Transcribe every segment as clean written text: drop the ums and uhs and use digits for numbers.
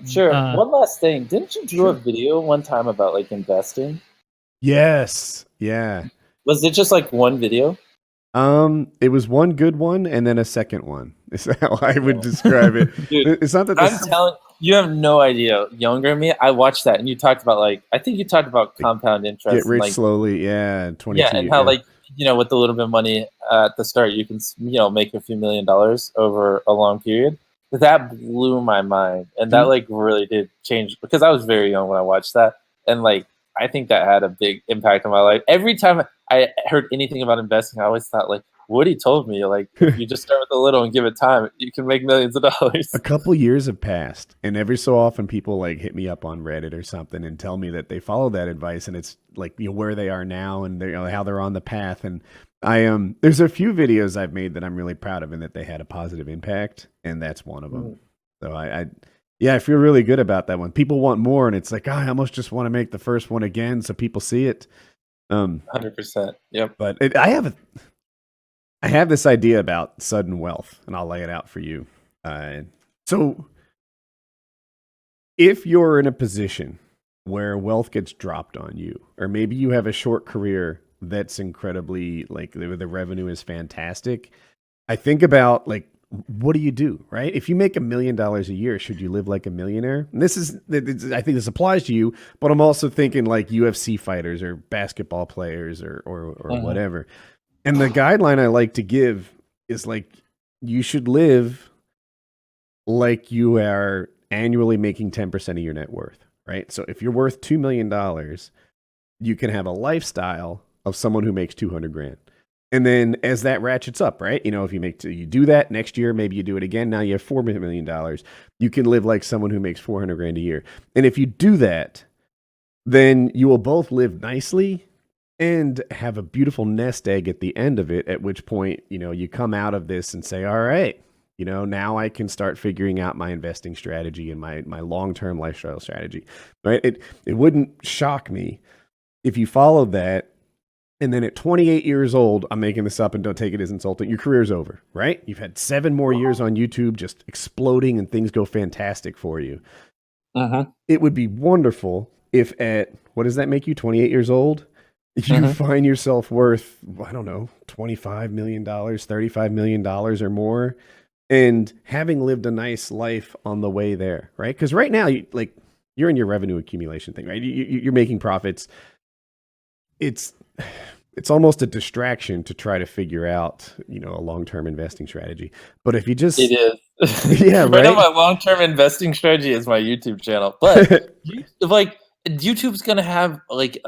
Sure. Uh, One last thing. Didn't you do a Sure. video one time about like investing? Yes. Yeah. Was it just like one video? It was one good one and then a second one. Is how I would describe it. Dude, It's not that I'm this telling you, have no idea. Younger than me, I watched that and you talked about like, I think you talked about like, compound get interest and rich like, slowly. Yeah, yeah, 22. and how Yeah. like, with a little bit of money at the start, you can, make a few $1 million over a long period. That blew my mind. And that Mhm. like really did change because I was very young when I watched that. And like, I think that had a big impact on my life. Every time I heard anything about investing, I always thought like, Woody told me, like, if you just start with a little and give it time, you can make millions of dollars. A couple years have passed, and every so often people like hit me up on Reddit or something and tell me that they follow that advice, and it's like where they are now and they how they're on the path. And there's a few videos I've made that I'm really proud of and that they had a positive impact, and that's one of them. So yeah, I feel really good about that one. People want more, and it's like, I almost just want to make the first one again so people see it. 100%. Yep. But I have this idea about sudden wealth, and I'll lay it out for you. So, if you're in a position where wealth gets dropped on you, or maybe you have a short career that's incredibly, like, the revenue is fantastic, I think about, like, what do you do, right? If you make $1 million a year, should you live like a millionaire? And I think this applies to you, but I'm also thinking like UFC fighters or basketball players or whatever. And the guideline I like to give is like, you should live like you are annually making 10% of your net worth, right? So if you're worth $2 million, you can have a lifestyle of someone who makes 200 grand. And then as that ratchets up, right? If you do that next year, maybe you do it again. Now you have $4 million. You can live like someone who makes 400 grand a year. And if you do that, then you will both live nicely and have a beautiful nest egg at the end of it, at which point, you come out of this and say, all right, now I can start figuring out my investing strategy and my long-term lifestyle strategy, right? It wouldn't shock me if you followed that. And then at 28 years old, I'm making this up and don't take it as insulting, your career's over, right? You've had 7 more years on YouTube just exploding and things go fantastic for you. It would be wonderful if what does that make you, 28 years old? You find yourself worth, I don't know, $25 million, $35 million or more, and having lived a nice life on the way there, right? Because right now, you're in your revenue accumulation thing, right? You're making profits. It's almost a distraction to try to figure out, a long-term investing strategy. But if you just... It is. Yeah, right now, right? my long-term investing strategy is my YouTube channel. But YouTube's gonna have like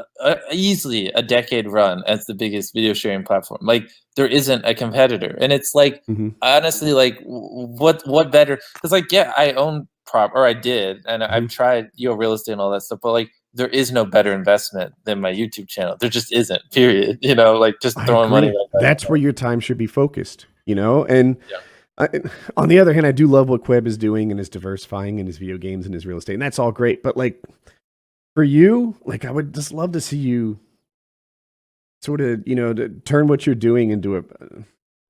easily a decade run as the biggest video sharing platform. Like there isn't a competitor, and it's like honestly, like what better? Because like I own I did, and I've tried real estate and all that stuff, but like there is no better investment than my YouTube channel. There just isn't. Period. Like just I throwing money. agree. That's where your time should be focused. And Yeah. On the other hand, I do love what Queb is doing and is diversifying in his video games and his real estate, and that's all great. But like for you, like I would just love to see you sort of, to turn what you're doing into a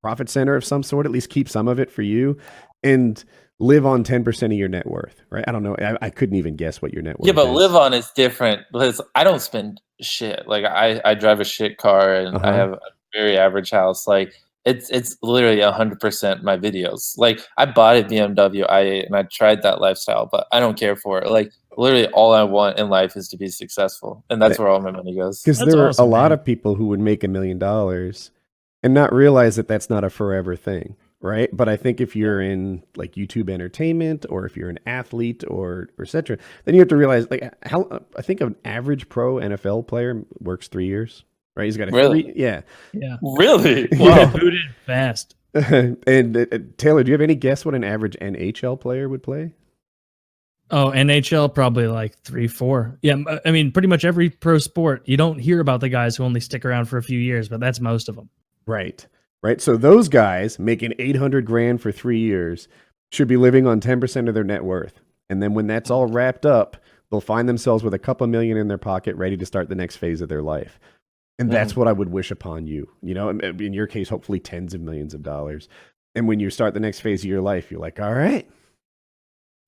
profit center of some sort, at least keep some of it for you, and live on 10% of your net worth, right? I don't know. I couldn't even guess what your net worth is. Yeah, but live on is different because I don't spend shit. Like I drive a shit car and I have a very average house. Like it's literally 100% my videos. Like I bought a BMW i8 and I tried that lifestyle, but I don't care for it. Like literally all I want in life is to be successful, and that's where all my money goes. Because there are a lot of people who would make $1 million and not realize that that's not a forever thing, right? But I think if you're in like YouTube entertainment, or if you're an athlete or et cetera, then you have to realize like I think an average pro NFL player works 3 years, right? He's got a really? 3, yeah. Really? Wow, booted fast. And Taylor, do you have any guess what an average NHL player would play? Oh, NHL probably like 3, 4. Yeah, I mean, pretty much every pro sport, you don't hear about the guys who only stick around for a few years, but that's most of them. Right. So those guys making 800 grand for 3 years should be living on 10% of their net worth. And then when that's all wrapped up, they'll find themselves with a couple million in their pocket, ready to start the next phase of their life. And that's what I would wish upon you. In your case, hopefully tens of millions of dollars. And when you start the next phase of your life, you're like, all right,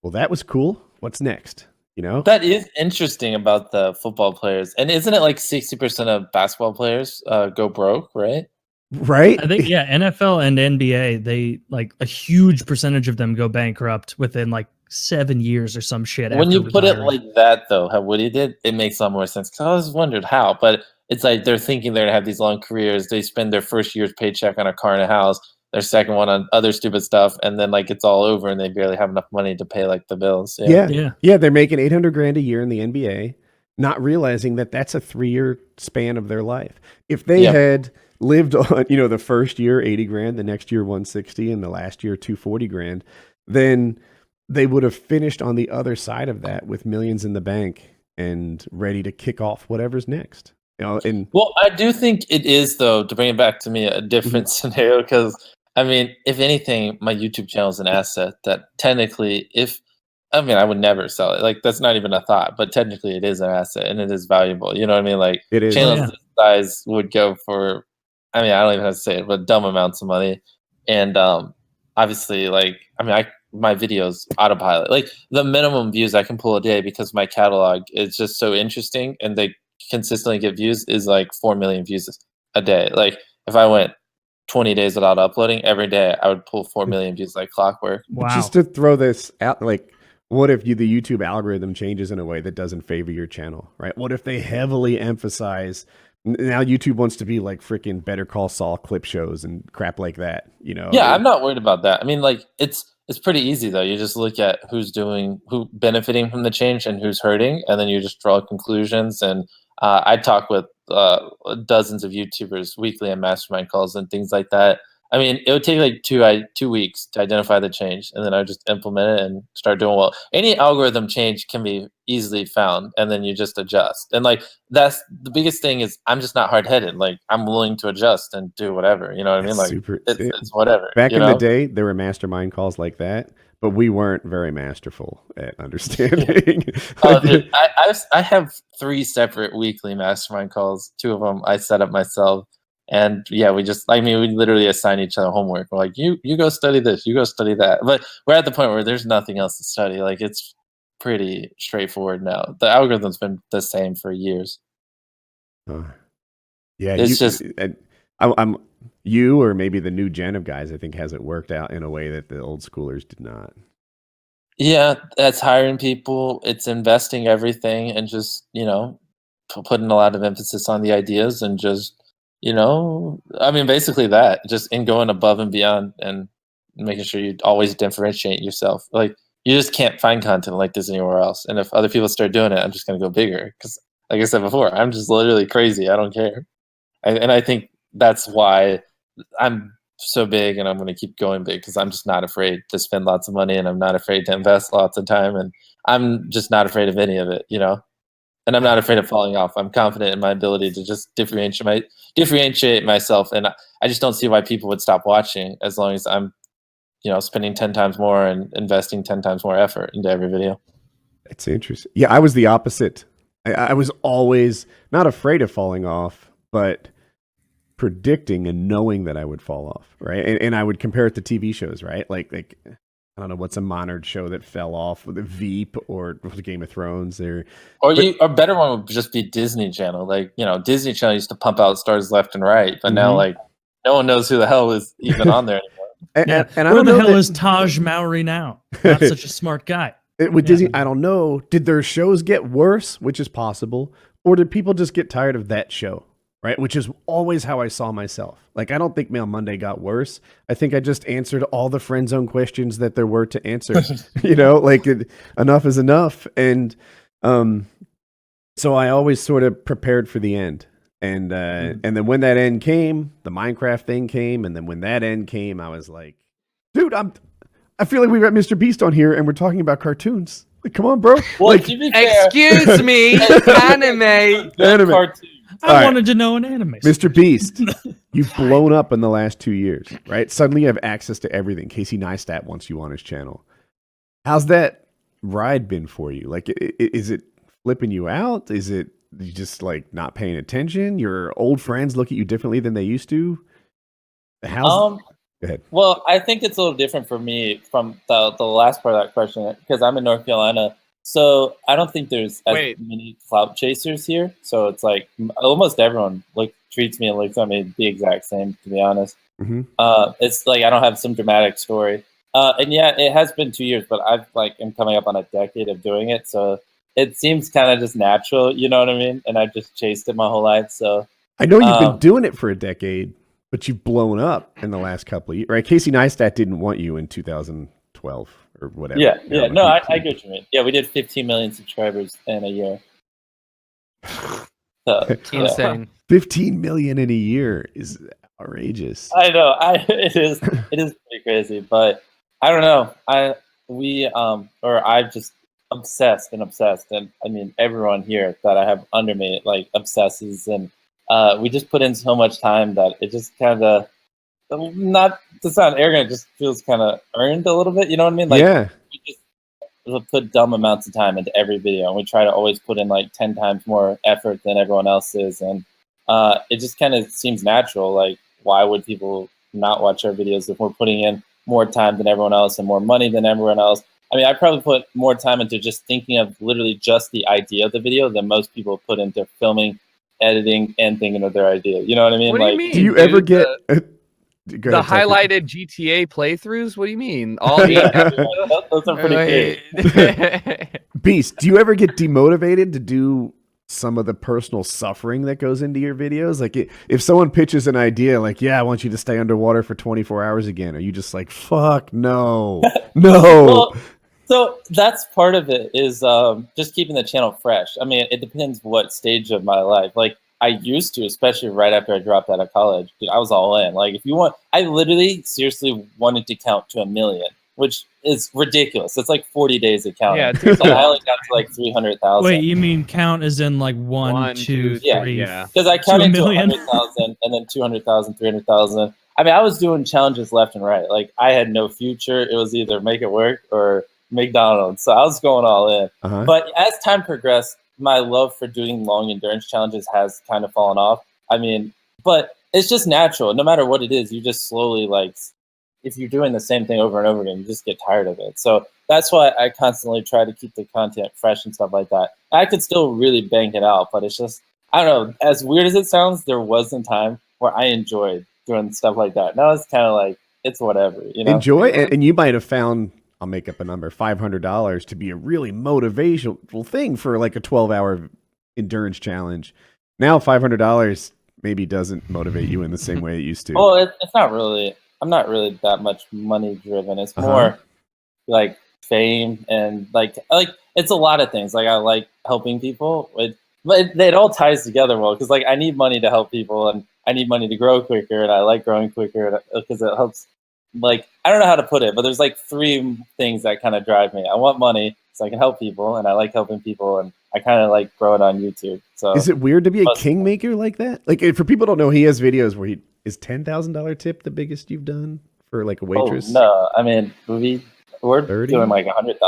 well, that was cool. What's next? You know, That is interesting about the football players. And isn't it like 60% of basketball players go broke, right? right? I think NFL and NBA, they like a huge percentage of them go bankrupt within like 7 years or some shit. When after you put it retiring. like that, though, how Woody did, it makes a lot more sense. Because I always wondered how, but it's like they're thinking they're gonna have these long careers. They spend their first year's paycheck on a car and a house, their second one on other stupid stuff, and then like it's all over, and they barely have enough money to pay like the bills. Yeah. They're making $800,000 a year in the NBA, not realizing that that's a 3-year span of their life. If they had lived on, the first year $80,000, the next year 160, and the last year $240,000, then they would have finished on the other side of that with millions in the bank and ready to kick off whatever's next. Well, I do think it is, though, to bring it back to me, a different scenario. Because I mean, if anything, my YouTube channel is an asset that technically, I would never sell it. Like, that's not even a thought, but technically it is an asset and it is valuable. You know what I mean? Like, it is. channels this size would go for, I don't even have to say it, but dumb amounts of money. And obviously, like, my videos autopilot. Like, the minimum views I can pull a day because my catalog is just so interesting and they consistently get views is like 4 million views a day. Like, if I went 20 days without uploading, every day I would pull 4 million views like clockwork. Wow. Just to throw this out, like, what if the YouTube algorithm changes in a way that doesn't favor your channel, right? What if they heavily emphasize, now YouTube wants to be like freaking Better Call Saul clip shows and crap like that, Yeah, I'm not worried about that. I mean, like, it's pretty easy, though. You just look at who benefiting from the change and who's hurting, and then you just draw conclusions. And I talk with dozens of YouTubers weekly on mastermind calls and things like that. I mean, it would take like 2 weeks to identify the change, and then I just implement it and start doing well. Any algorithm change can be easily found, and then you just adjust. And like, that's the biggest thing is I'm just not hard headed. Like, I'm willing to adjust and do whatever. You know what I mean? Like, it's whatever. Back in the day, there were mastermind calls like that, but we weren't very masterful at understanding. Dude, I have 3 separate weekly mastermind calls. 2 of them I set up myself. And yeah, we literally assign each other homework. We're like, you go study this, you go study that. But we're at the point where there's nothing else to study. Like, it's pretty straightforward now. The algorithm's been the same for years. Yeah, it's I'm you, or maybe the new gen of guys, I think, has it worked out in a way that the old schoolers did not. Yeah, that's hiring people. It's investing everything and just, putting a lot of emphasis on the ideas and just, basically that, just in going above and beyond and making sure you always differentiate yourself. Like, you just can't find content like this anywhere else. And if other people start doing it, I'm just going to go bigger. Because, like I said before, I'm just literally crazy. I don't care. And I think that's why I'm so big and I'm going to keep going big, because I'm just not afraid to spend lots of money and I'm not afraid to invest lots of time. And I'm just not afraid of any of it, And I'm not afraid of falling off. I'm confident in my ability to just differentiate myself. And I just don't see why people would stop watching as long as I'm, spending 10 times more and investing 10 times more effort into every video. It's interesting. Yeah, I was the opposite. I was always not afraid of falling off, but predicting and knowing that I would fall off, right? And I would compare it to TV shows, right? Like I don't know, what's a modern show that fell off, with Veep or Game of Thrones, a better one would just be Disney Channel. Like, Disney Channel used to pump out stars left and right, but now, like, no one knows who the hell is even on there anymore. And I where don't the know hell is Taj Mowry now? Not such a smart guy. With Disney, I don't know. Did their shows get worse, which is possible, or did people just get tired of that show? Right, which is always how I saw myself. Like, I don't think Mail Monday got worse. I think I just answered all the friend zone questions that there were to answer. Enough is enough. And so I always sort of prepared for the end. And then when that end came, the Minecraft thing came. And then when that end came, I was like, dude, I feel like we got Mr. Beast on here and we're talking about cartoons. Like, come on, bro. Well, like, excuse me, anime. Cartoon. I wanted to know an anime. Mr. Beast, you've blown up in the last 2 years, right? Suddenly you have access to everything. Casey Neistat wants you on his channel. How's that ride been for you? Like, is it flipping you out? Is it you just like not paying attention? Your old friends look at you differently than they used to? Go ahead. Well, I think it's a little different for me from the last part of that question because I'm in North Carolina. So I don't think there's as many clout chasers here. So it's like almost everyone treats me and looks at me the exact same, to be honest. Mm-hmm. It's like I don't have some dramatic story. And yeah, it has been 2 years, but I've am coming up on a decade of doing it. So it seems kind of just natural, you know what I mean? And I've just chased it my whole life. So I know you've been doing it for a decade, but you've blown up in the last couple of years, right? Casey Neistat didn't want you in 2012 or whatever. Yeah, yeah. No, I get what you mean. Yeah, we did 15 million subscribers in a year. So, Insane. 15 million in a year is outrageous. I know. It is pretty crazy, but I don't know. I've just obsessed, and I mean everyone here that I have under me obsesses, and we just put in so much time that it just kind of, not to sound arrogant, it just feels kind of earned a little bit. You know what I mean? Yeah. We just put dumb amounts of time into every video, and we try to always put in 10 times more effort than everyone else is, and it just kind of seems natural. Why would people not watch our videos if we're putting in more time than everyone else and more money than everyone else? I mean, I probably put more time into just thinking of literally just the idea of the video than most people put into filming, editing, and thinking of their idea. You know what I mean? What do you mean? Do you ever get the highlighted GTA playthroughs? What do you mean? All 8 those are pretty good. Beast, do you ever get demotivated to do some of the personal suffering that goes into your videos? If someone pitches an idea I want you to stay underwater for 24 hours again, are you just fuck no? No. Well, so that's part of it, is just keeping the channel fresh. I mean, it depends what stage of my life. I used to, especially right after I dropped out of college, dude, I was all in. If you want, I literally seriously wanted to count to 1 million, which is ridiculous. It's 40 days of counting. Yeah, it takes I only got to 300,000. Wait, you mean count as in one, two, three? Yeah, because I counted to 1 million, 100,000 and then 200,000, 300,000. I mean, I was doing challenges left and right. I had no future. It was either make it work or McDonald's. So I was going all in. Uh-huh. But as time progressed, my love for doing long endurance challenges has kind of fallen off. I mean, but it's just natural. No matter what it is, you just slowly if you're doing the same thing over and over again, you just get tired of it. So that's why I constantly try to keep the content fresh and stuff like that. I could still really bank it out, but it's just, I don't know, as weird as it sounds, there was a time where I enjoyed doing stuff like that. Now it's kind of it's whatever, you know? Enjoy, and you might have found, I'll make up a number, $500 to be a really motivational thing for a 12-hour endurance challenge. Now $500 maybe doesn't motivate you in the same way it used to. Well, it's not really. I'm not really that much money driven. It's more fame and it's a lot of things. I like helping people. It all ties together well because I need money to help people and I need money to grow quicker, and I like growing quicker because it helps. I don't know how to put it, but there's 3 things that kind of drive me. I want money so I can help people, and I like helping people, and I kind of like growing on YouTube. So is it weird to be a kingmaker like that? For people who don't know, he has videos where is $10,000 tip the biggest you've done for a waitress? Oh, no, I mean we're 30? Doing $100,000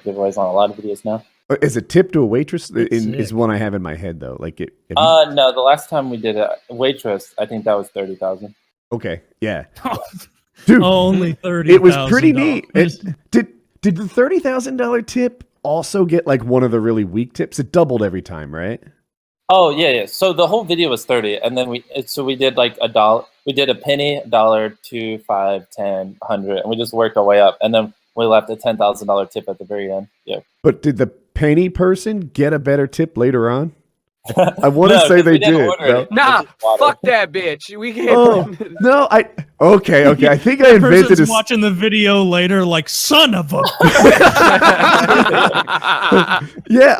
giveaways on a lot of videos now. Is a tip to a waitress is one I have in my head though. No, the last time we did a waitress, I think that was 30,000. Okay, yeah. Dude, only 30. It was pretty neat. Did the $30,000 tip also get one of the really weak tips? It doubled every time, right? Oh yeah. So the whole video was 30, and then we did $1. We did a penny, $1, $2, $5, $10, $100, and we just worked our way up, and then we left a $10,000 tip at the very end. Yeah. But did the penny person get a better tip later on? I want to say they did. No? Nah, fuck that bitch. We can't. Oh, no, okay. I think I invented a. Watching the video later, son of a. Yeah,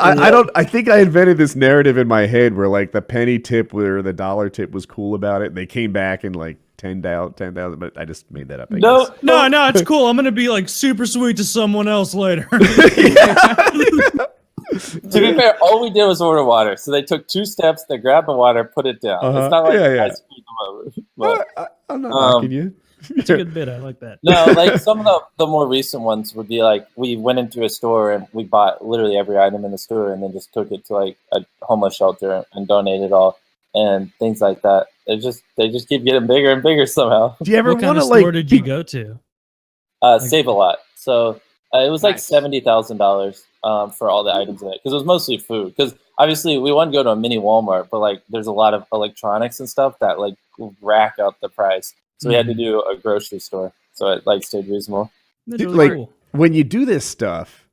I think I invented this narrative in my head where the penny tip or the dollar tip was cool about it. And they came back and 10,000, but I just made that up. No, it's cool. I'm gonna be super sweet to someone else later. To be fair, all we did was order water. So they took 2 steps, they grabbed the water, put it down. It's not I screwed them over. But, I'm not knocking you. It's a good bit. I like that. No, some of the more recent ones would be we went into a store and we bought literally every item in the store and then just took it to a homeless shelter and donated it all. and things like that. They just keep getting bigger and bigger somehow. Do you ever What kind want of to store did you go to? Save a lot. So it was like $70,000 for all the items in it, because it was mostly food. Because obviously we wanted to go to a mini Walmart, but like there's a lot of electronics and stuff that like rack up the price. So we had to do a grocery store, so it like stayed reasonable. That's really cool. When you do this stuff,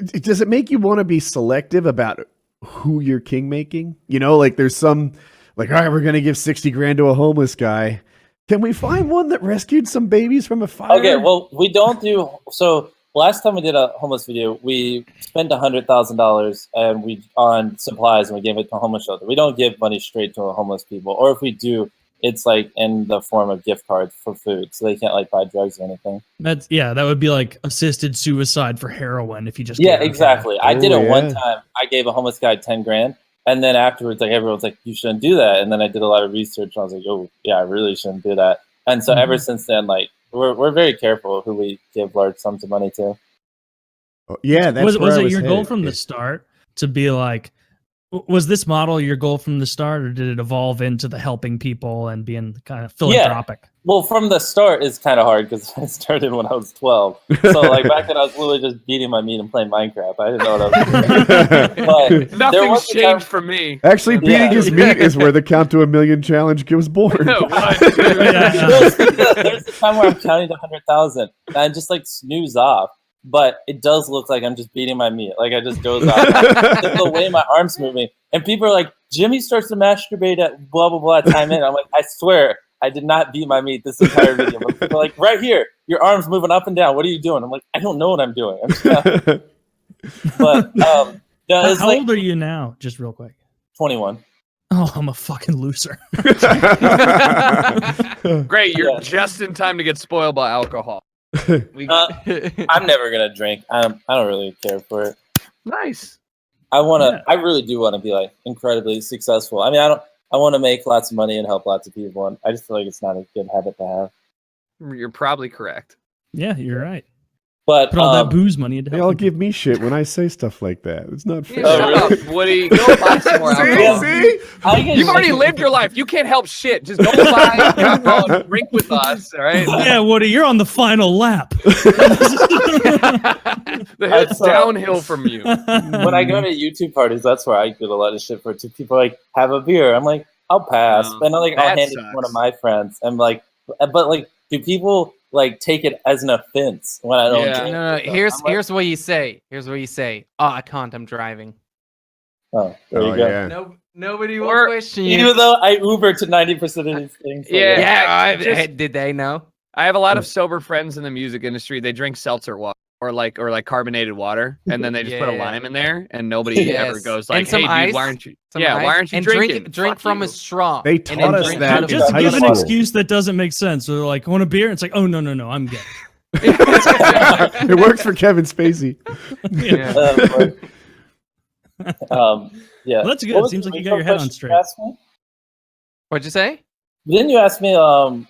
does it make you want to be selective about who you're king making? You know, like there's some like, all right, we're gonna give 60 grand to a homeless guy. Can we find one that rescued some babies from a fire? Okay, well, we don't do so. Last time we did a homeless video, we spent $100,000 and we on supplies, and we gave it to a homeless shelter. We don't give money straight to homeless people, or if we do, it's like in the form of gift cards for food, so they can't like buy drugs or anything. That would be like assisted suicide for heroin if you just exactly. I did it one time. I gave a homeless guy 10 grand, and then afterwards, like everyone's like, you shouldn't do that. And then I did a lot of research, and I was like, oh yeah, I really shouldn't do that. And so ever since then, like we're very careful who we give large sums of money to. Oh, yeah, that's was it your goal from the start to be like? Was this model your goal from the start, or did it evolve into the helping people and being kind of philanthropic? Yeah. Well, from the start, it's kind of hard because I started when I was 12. So, like, back then I was literally just beating my meat and playing Minecraft. I didn't know what I was doing. But nothing's changed for me. Actually, beating his meat is where the Count to a Million challenge was born. There's the time where I'm counting to 100,000, and I just, like, snooze off. But it does look like I'm just beating my meat. Like I just goes off. The way my arm's moving. And people are like, Jimmy starts to masturbate at blah, blah, blah time in. I'm like, I swear, I did not beat my meat this entire video. But people are like, right here, your arm's moving up and down. What are you doing? I'm like, I don't know what I'm doing. But no, how old are you now? Just real quick. 21. Oh, I'm a fucking loser. Great. You're just in time to get spoiled by alcohol. I'm never gonna drink. I don't really care for it. Nice. I really do want to be like incredibly successful. I mean, I want to make lots of money and help lots of people, and I just feel like it's not a good habit to have. You're probably correct. Yeah, you're right. But put all that booze money into. They all give me shit when I say stuff like that. It's not fair. Shut up, Woody. Go buy some more alcohol. See? You've already lived your life. You can't help shit. Just go buy alcohol and drink with us, all right? Yeah, Woody, you're on the final lap. It's downhill from you. When I go to YouTube parties, that's where I get a lot of shit for. People like, have a beer. I'm like, I'll pass. And I'll hand it to one of my friends. I'm like, but like, do people like take it as an offense when I don't drink? No. Here's what you say. Oh, I can't. I'm driving. Oh, there you go. Yeah. No, nobody will question you. Even though I Uber to 90% of these things. Did they know? I have a lot of sober friends in the music industry. They drink seltzer water or like carbonated water, and then they just put a lime in there, and nobody ever goes like, "Hey, dude, why aren't you? Why aren't you drinking? Drink from a straw." They taught us that. Just give an excuse that doesn't make sense. So they're like, "Want a beer?" And it's like, "Oh no, I'm good." It works for Kevin Spacey. Yeah. Well, that's good. It seems like you got your head on straight. What'd you say? Didn't you ask me,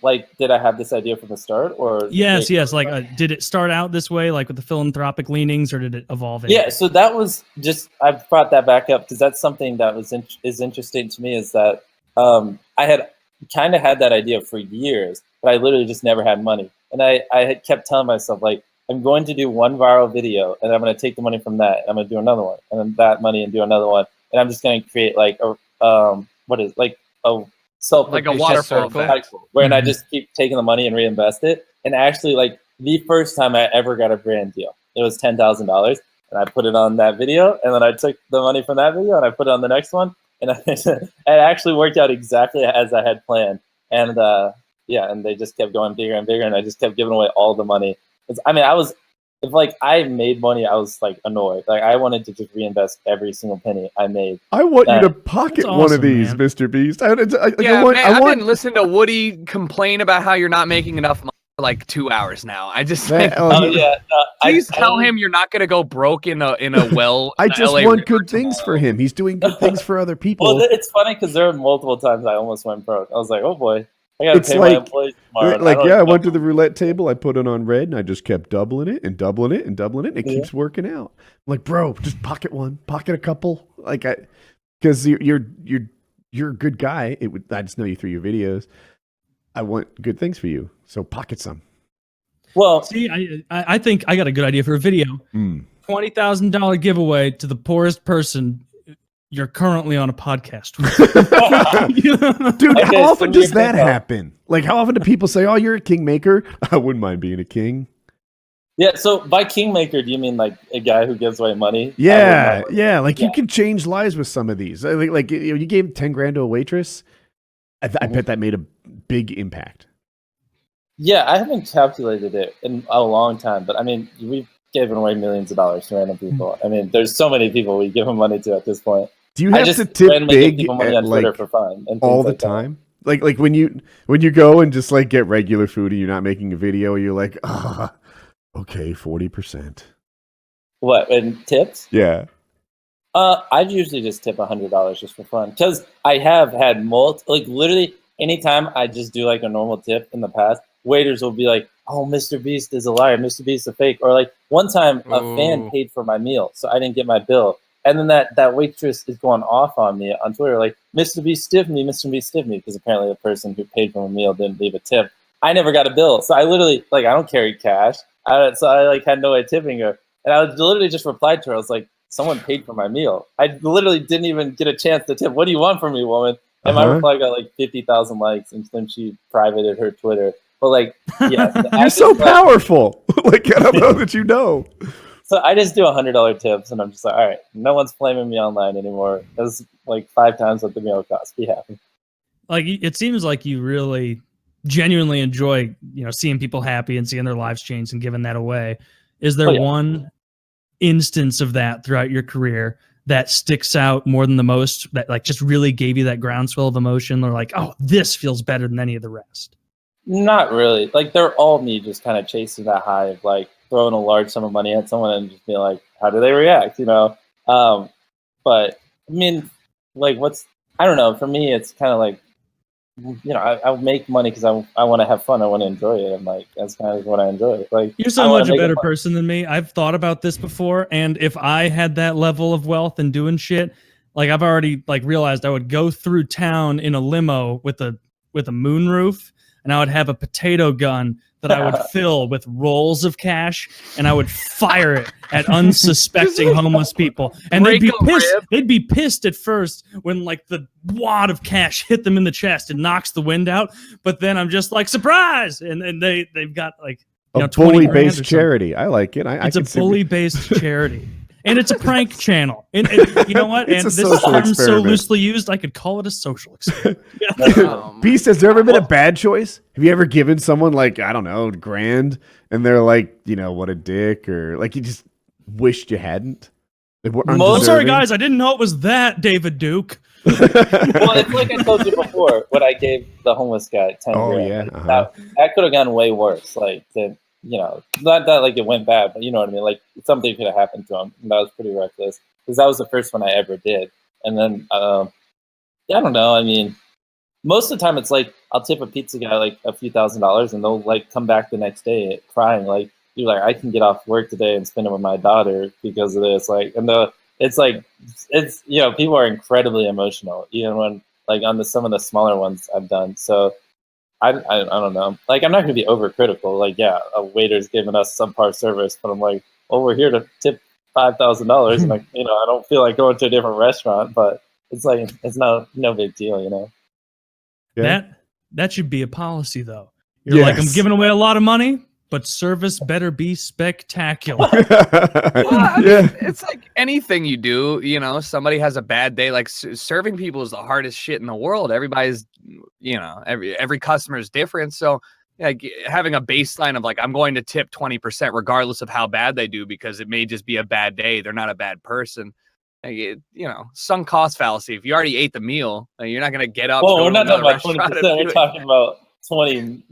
like, did I have this idea from the start, or? Yes. Like, did it start out this way, like with the philanthropic leanings, or did it evolve? Yeah. So that was just, I brought that back up because that's something that is interesting to me. Is that I had kind of had that idea for years, but I literally just never had money, and I had kept telling myself like, I'm going to do one viral video, and I'm going to take the money from that, and I'm going to do another one, and then that money and do another one, and I'm just going to create like a like a waterfall effect, where I just keep taking the money and reinvest it. And actually, like the first time I ever got a brand deal, it was $10,000, and I put it on that video, and then I took the money from that video and I put it on the next one, and it actually worked out exactly as I had planned. And and they just kept going bigger and bigger, and I just kept giving away all the money. I mean, if like I made money, I was like annoyed. Like I wanted to just reinvest every single penny I made. I want you to pocket one of these, man. Mr. Beast. I've been listening to Woody complain about how you're not making enough money for like 2 hours now. I just please tell him you're not going to go broke in a well. I just want good things for him. He's doing good things for other people. Well, it's funny because there were multiple times I almost went broke. I was like, oh boy. I gotta pay my employees tomorrow. I went to the roulette table, I put it on red, and I just kept doubling it and doubling it and doubling it, and it keeps working out. I'm like, bro, just pocket one, pocket a couple, because you're you're a good guy. I just know you through your videos. I want good things for you. So pocket some. Well, see, I think I got a good idea for a video. $20,000 giveaway to the poorest person you're currently on a podcast with. Dude, okay, how often does that happen? Like, how often do people say, oh, you're a kingmaker? I wouldn't mind being a king. Yeah, so by kingmaker, do you mean like a guy who gives away money? Yeah, like you can change lives with some of these. Like you gave 10 grand to a waitress. I bet that made a big impact. Yeah, I haven't calculated it in a long time, but I mean, we've given away millions of dollars to random people. I mean, there's so many people we give money to at this point. Do you have to tip big give money on Twitter for fun and all the time? Like when you go and just like get regular food and you're not making a video, you're like, okay, 40%. What, in tips? Yeah. I'd usually just tip $100 just for fun, because I have had like literally anytime I just do like a normal tip in the past, waiters will be like, oh, Mr. Beast is a liar, Mr. Beast is a fake. Or like one time a fan paid for my meal, so I didn't get my bill. And then that waitress is going off on me on Twitter, like, Mr. Beast stiffed me, Mr. Beast stiffed me, because apparently the person who paid for my meal didn't leave a tip. I never got a bill. So I literally, like, I don't carry cash. So I like had no way of tipping her. And I literally just replied to her. I was like, someone paid for my meal. I literally didn't even get a chance to tip. What do you want from me, woman? And my reply got like 50,000 likes, and then she privated her Twitter. But like, yeah. You're so powerful. Like, I don't know that you know. So I just do $100 tips, and I'm just like, all right, no one's flaming me online anymore. That's like 5 times what the meal costs. Be happy. Like, it seems like you really genuinely enjoy, seeing people happy and seeing their lives change and giving that away. Is there one instance of that throughout your career that sticks out more than the most, that like just really gave you that groundswell of emotion, or like, oh, this feels better than any of the rest? Not really. Like, they're all me just kind of chasing that high of like throwing a large sum of money at someone and just being like, how do they react? But I mean, like, I don't know. For me, it's kind of like, I make money because I want to have fun. I want to enjoy it. And like, that's kind of what I enjoy. Like, you're so much a better person than me. I've thought about this before. And if I had that level of wealth and doing shit, like, I've already like realized I would go through town in a limo with a moonroof, and I would have a potato gun that I would fill with rolls of cash, and I would fire it at unsuspecting homeless people. And they'd be pissed. They'd be pissed at first when like the wad of cash hit them in the chest and knocks the wind out. But then I'm just like, surprise! And they've got like a bully-based charity. I like it. It's a bully-based charity. And it's a prank channel. And you know what? And this term so loosely used, I could call it a social experiment. Beast, has there ever been a bad choice? Have you ever given someone like, I don't know, $1,000, and they're like, what a dick, or like you just wished you hadn't? I'm sorry, guys. I didn't know it was that, David Duke. Well, it's like I told you before, when I gave the homeless guy 10 grand. Yeah. That could have gone way worse. Like, not that like it went bad, but you know what I mean? Like, something could have happened to him. And that was pretty reckless, because that was the first one I ever did. And then, I don't know. I mean, most of the time it's like, I'll tip a pizza guy like a few $1,000s, and they'll like come back the next day crying. Like, you're like, I can get off work today and spend it with my daughter because of this. Like, and it's people are incredibly emotional, even when like on some of the smaller ones I've done. So I don't know. Like, I'm not going to be overcritical. Like, yeah, a waiter's giving us subpar service, but I'm like, well, we're here to tip $5,000. Like, I don't feel like going to a different restaurant, but it's like, it's no big deal, Yeah. That should be a policy, though. You're like, I'm giving away a lot of money, but service better be spectacular. It's like anything you do, somebody has a bad day. Like, serving people is the hardest shit in the world. Everybody's, every customer is different. So like having a baseline of like, I'm going to tip 20% regardless of how bad they do, because it may just be a bad day. They're not a bad person. Like, sunk cost fallacy. If you already ate the meal, you're not going to get up. Well, we're not talking about 20%. We're talking about 20,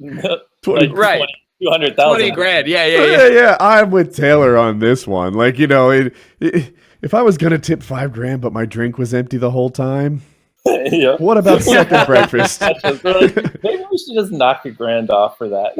right. 200,000. 20 grand. Yeah. I'm with Taylor on this one. Like, if I was gonna tip $5,000, but my drink was empty the whole time, Yeah. What about second breakfast? They're like, maybe we should just knock $1,000 off for that.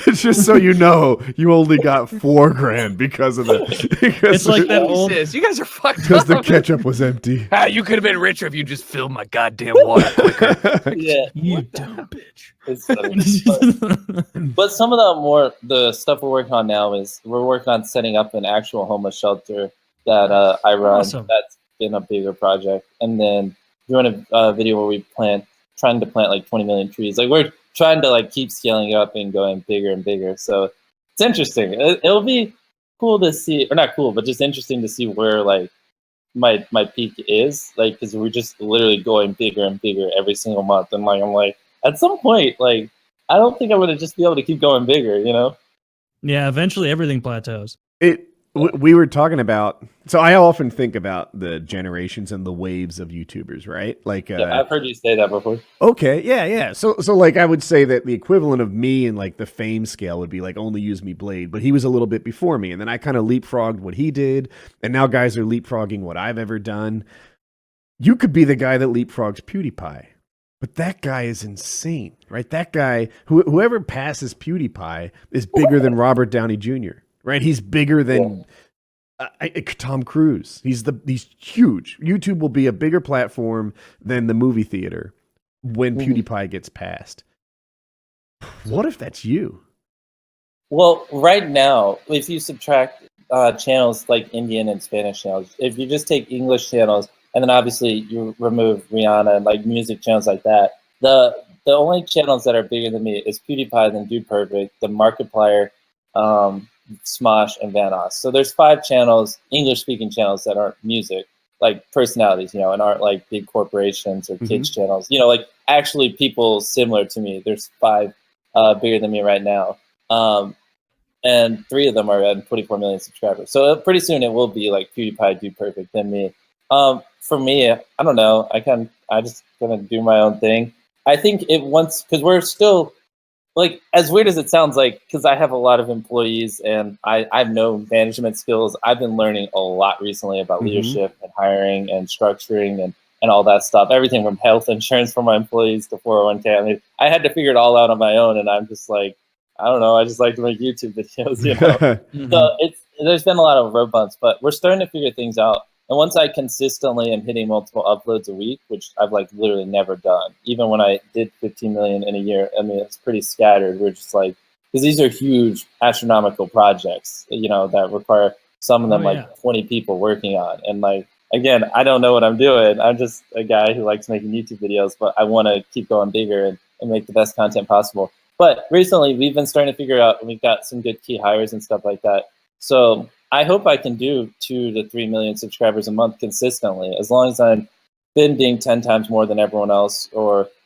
It's just so you know, you only got $4,000 because of that. It's like that old. Jesus, you guys are fucked Because up. the ketchup was empty. Ah, you could have been richer if you just filled my goddamn water quicker. Yeah, You dumb bitch. it's funny. But some of the stuff we're working on now is we're working on setting up an actual homeless shelter that I run. Awesome. That's been a bigger project, and then doing a video where we trying to plant like 20 million trees. Like we're trying to like keep scaling up and going bigger and bigger. So it's interesting. It'll be cool to see, or not cool, but just interesting to see where like my peak is. Like because we're just literally going bigger and bigger every single month, and like I'm like at some point like I don't think I'm gonna just be able to keep going bigger. You know? Yeah, eventually everything plateaus. We were talking about, so I often think about the generations and the waves of YouTubers, right? Like, Yeah, I've heard you say that before. okay, yeah. So like I would say that the equivalent of me in like the fame scale would be like Only Use Me Blade, but he was a little bit before me, and then I kind of leapfrogged what he did, and now guys are leapfrogging what I've ever done. You could be the guy that leapfrogs PewDiePie. But that guy is insane, right? That guy, whoever passes PewDiePie is bigger than Robert Downey Jr., right? He's bigger than Tom Cruise. He's huge. YouTube will be a bigger platform than the movie theater when PewDiePie gets passed. What if that's you? Well, right now, if you subtract channels like Indian and Spanish channels, if you just take English channels, and then obviously you remove Rihanna and like music channels like that, the only channels that are bigger than me is PewDiePie, then Dude Perfect, the Markiplier, Smosh, and Vanoss. So there's 5 channels, English-speaking channels that aren't music, like personalities, you know, and aren't like big corporations or kids channels. You know, like actually people similar to me. There's 5 bigger than me right now. And 3 of them are at 24 million subscribers. So pretty soon it will be like PewDiePie, Dude Perfect, then me. For me, I don't know. I just gonna do my own thing. I think because we're still like, as weird as it sounds, like, because I have a lot of employees and I have no management skills. I've been learning a lot recently about leadership and hiring and structuring and all that stuff. Everything from health insurance for my employees to 401k. I mean, I had to figure it all out on my own, and I'm just like, I don't know. I just like to make YouTube videos, you know. So there's been a lot of road bumps, but we're starting to figure things out. And once I consistently am hitting multiple uploads a week, which I've like literally never done, even when I did 15 million in a year, I mean, it's pretty scattered. We're just like, because these are huge astronomical projects, you know, that require some of them 20 people working on. And like, again, I don't know what I'm doing. I'm just a guy who likes making YouTube videos, but I want to keep going bigger and make the best content possible. But recently we've been starting to figure out, we've got some good key hires and stuff like that. So I hope I can do 2 to 3 million subscribers a month consistently, as long as I'm spending 10 times more than everyone else,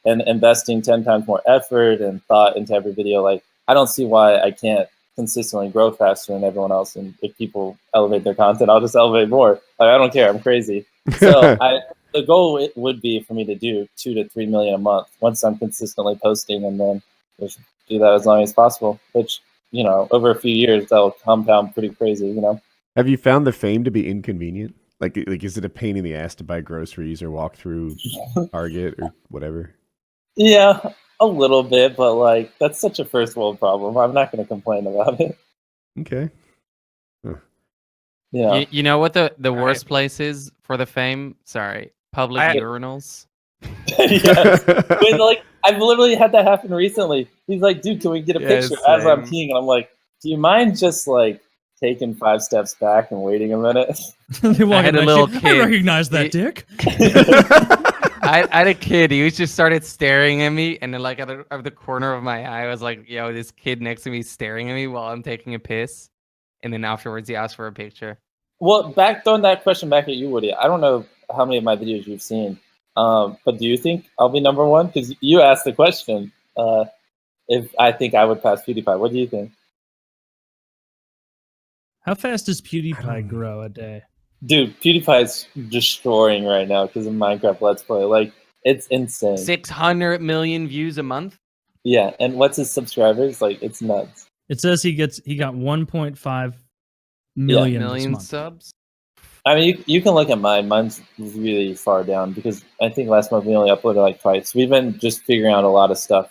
and investing 10 times more effort and thought into every video. Like, I don't see why I can't consistently grow faster than everyone else. And if people elevate their content, I'll just elevate more. Like, I don't care. I'm crazy. So the goal would be for me to do 2 to 3 million a month once I'm consistently posting, and then just do that as long as possible, which, you know, over a few years, that'll compound pretty crazy, you know? Have you found the fame to be inconvenient? Like, is it a pain in the ass to buy groceries or walk through Target or whatever? Yeah, a little bit, but like, that's such a first world problem. I'm not going to complain about it. Okay. Huh. Yeah. You know what the worst place is for the fame? Sorry, public urinals. Yes. When, like, I've literally had that happen recently. He's like, dude, can we get a picture as I'm peeing? And I'm like, do you mind just like taking 5 steps back and waiting a minute? I had a little kid. I recognize that dick. I had a kid. He just started staring at me, and then like out of the corner of my eye, I was like, "Yo, this kid next to me is staring at me while I'm taking a piss." And then afterwards, he asked for a picture. Well, throwing that question back at you, Woody. I don't know how many of my videos you've seen, but do you think I'll be number 1? Because you asked the question. If I think I would pass PewDiePie, what do you think? How fast does PewDiePie grow a day? Dude, PewDiePie's destroying right now because of Minecraft Let's Play. Like, it's insane. 600 million views a month. Yeah, and what's his subscribers? Like, it's nuts. It says he got 1.5 million million this month. subs. I mean, you can look at mine. Mine's really far down because I think last month we only uploaded like twice. We've been just figuring out a lot of stuff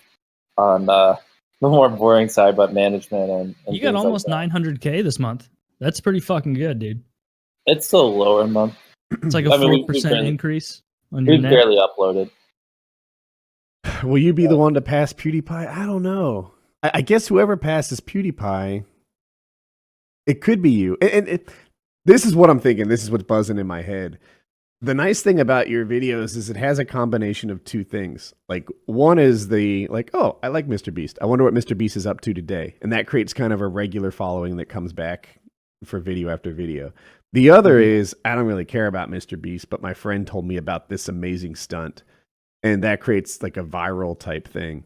on the more boring side, but management and You got things almost like that. 900K this month. That's pretty fucking good, dude. It's still a lower month. It's like a I mean, 4% increase on your We've net. barely uploaded. Will you be the one to pass PewDiePie? I don't know. I guess whoever passes PewDiePie, it could be you. And this is what I'm thinking. This is what's buzzing in my head. The nice thing about your videos is it has a combination of two things. Like one is the like, oh, I like Mr. Beast. I wonder what Mr. Beast is up to today. And that creates kind of a regular following that comes back for video after video. The other is I don't really care about Mr. Beast, but my friend told me about this amazing stunt. And that creates like a viral type thing.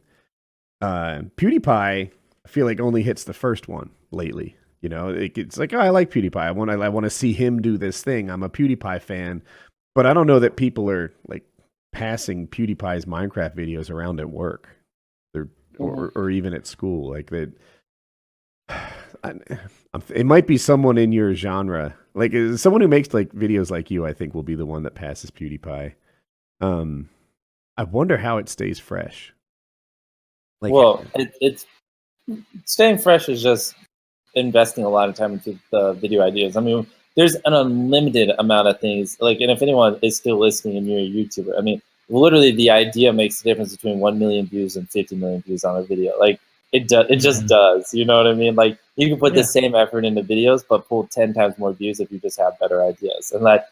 PewDiePie, I feel like only hits the first one lately. You know, it's like, oh, I like PewDiePie. I want to see him do this thing. I'm a PewDiePie fan. But I don't know that people are like passing PewDiePie's Minecraft videos around at work, or even at school. Like that, it might be someone in your genre, like someone who makes like videos like you. I think will be the one that passes PewDiePie. I wonder how it stays fresh. Like, Well, it's staying fresh is just investing a lot of time into the video ideas. I mean, there's an unlimited amount of things. Like, and if anyone is still listening and you're a YouTuber, I mean, literally the idea makes the difference between 1 million views and 50 million views on a video. Like, it just does. You know what I mean? Like, you can put the same effort into videos, but pull 10 times more views if you just have better ideas. And like,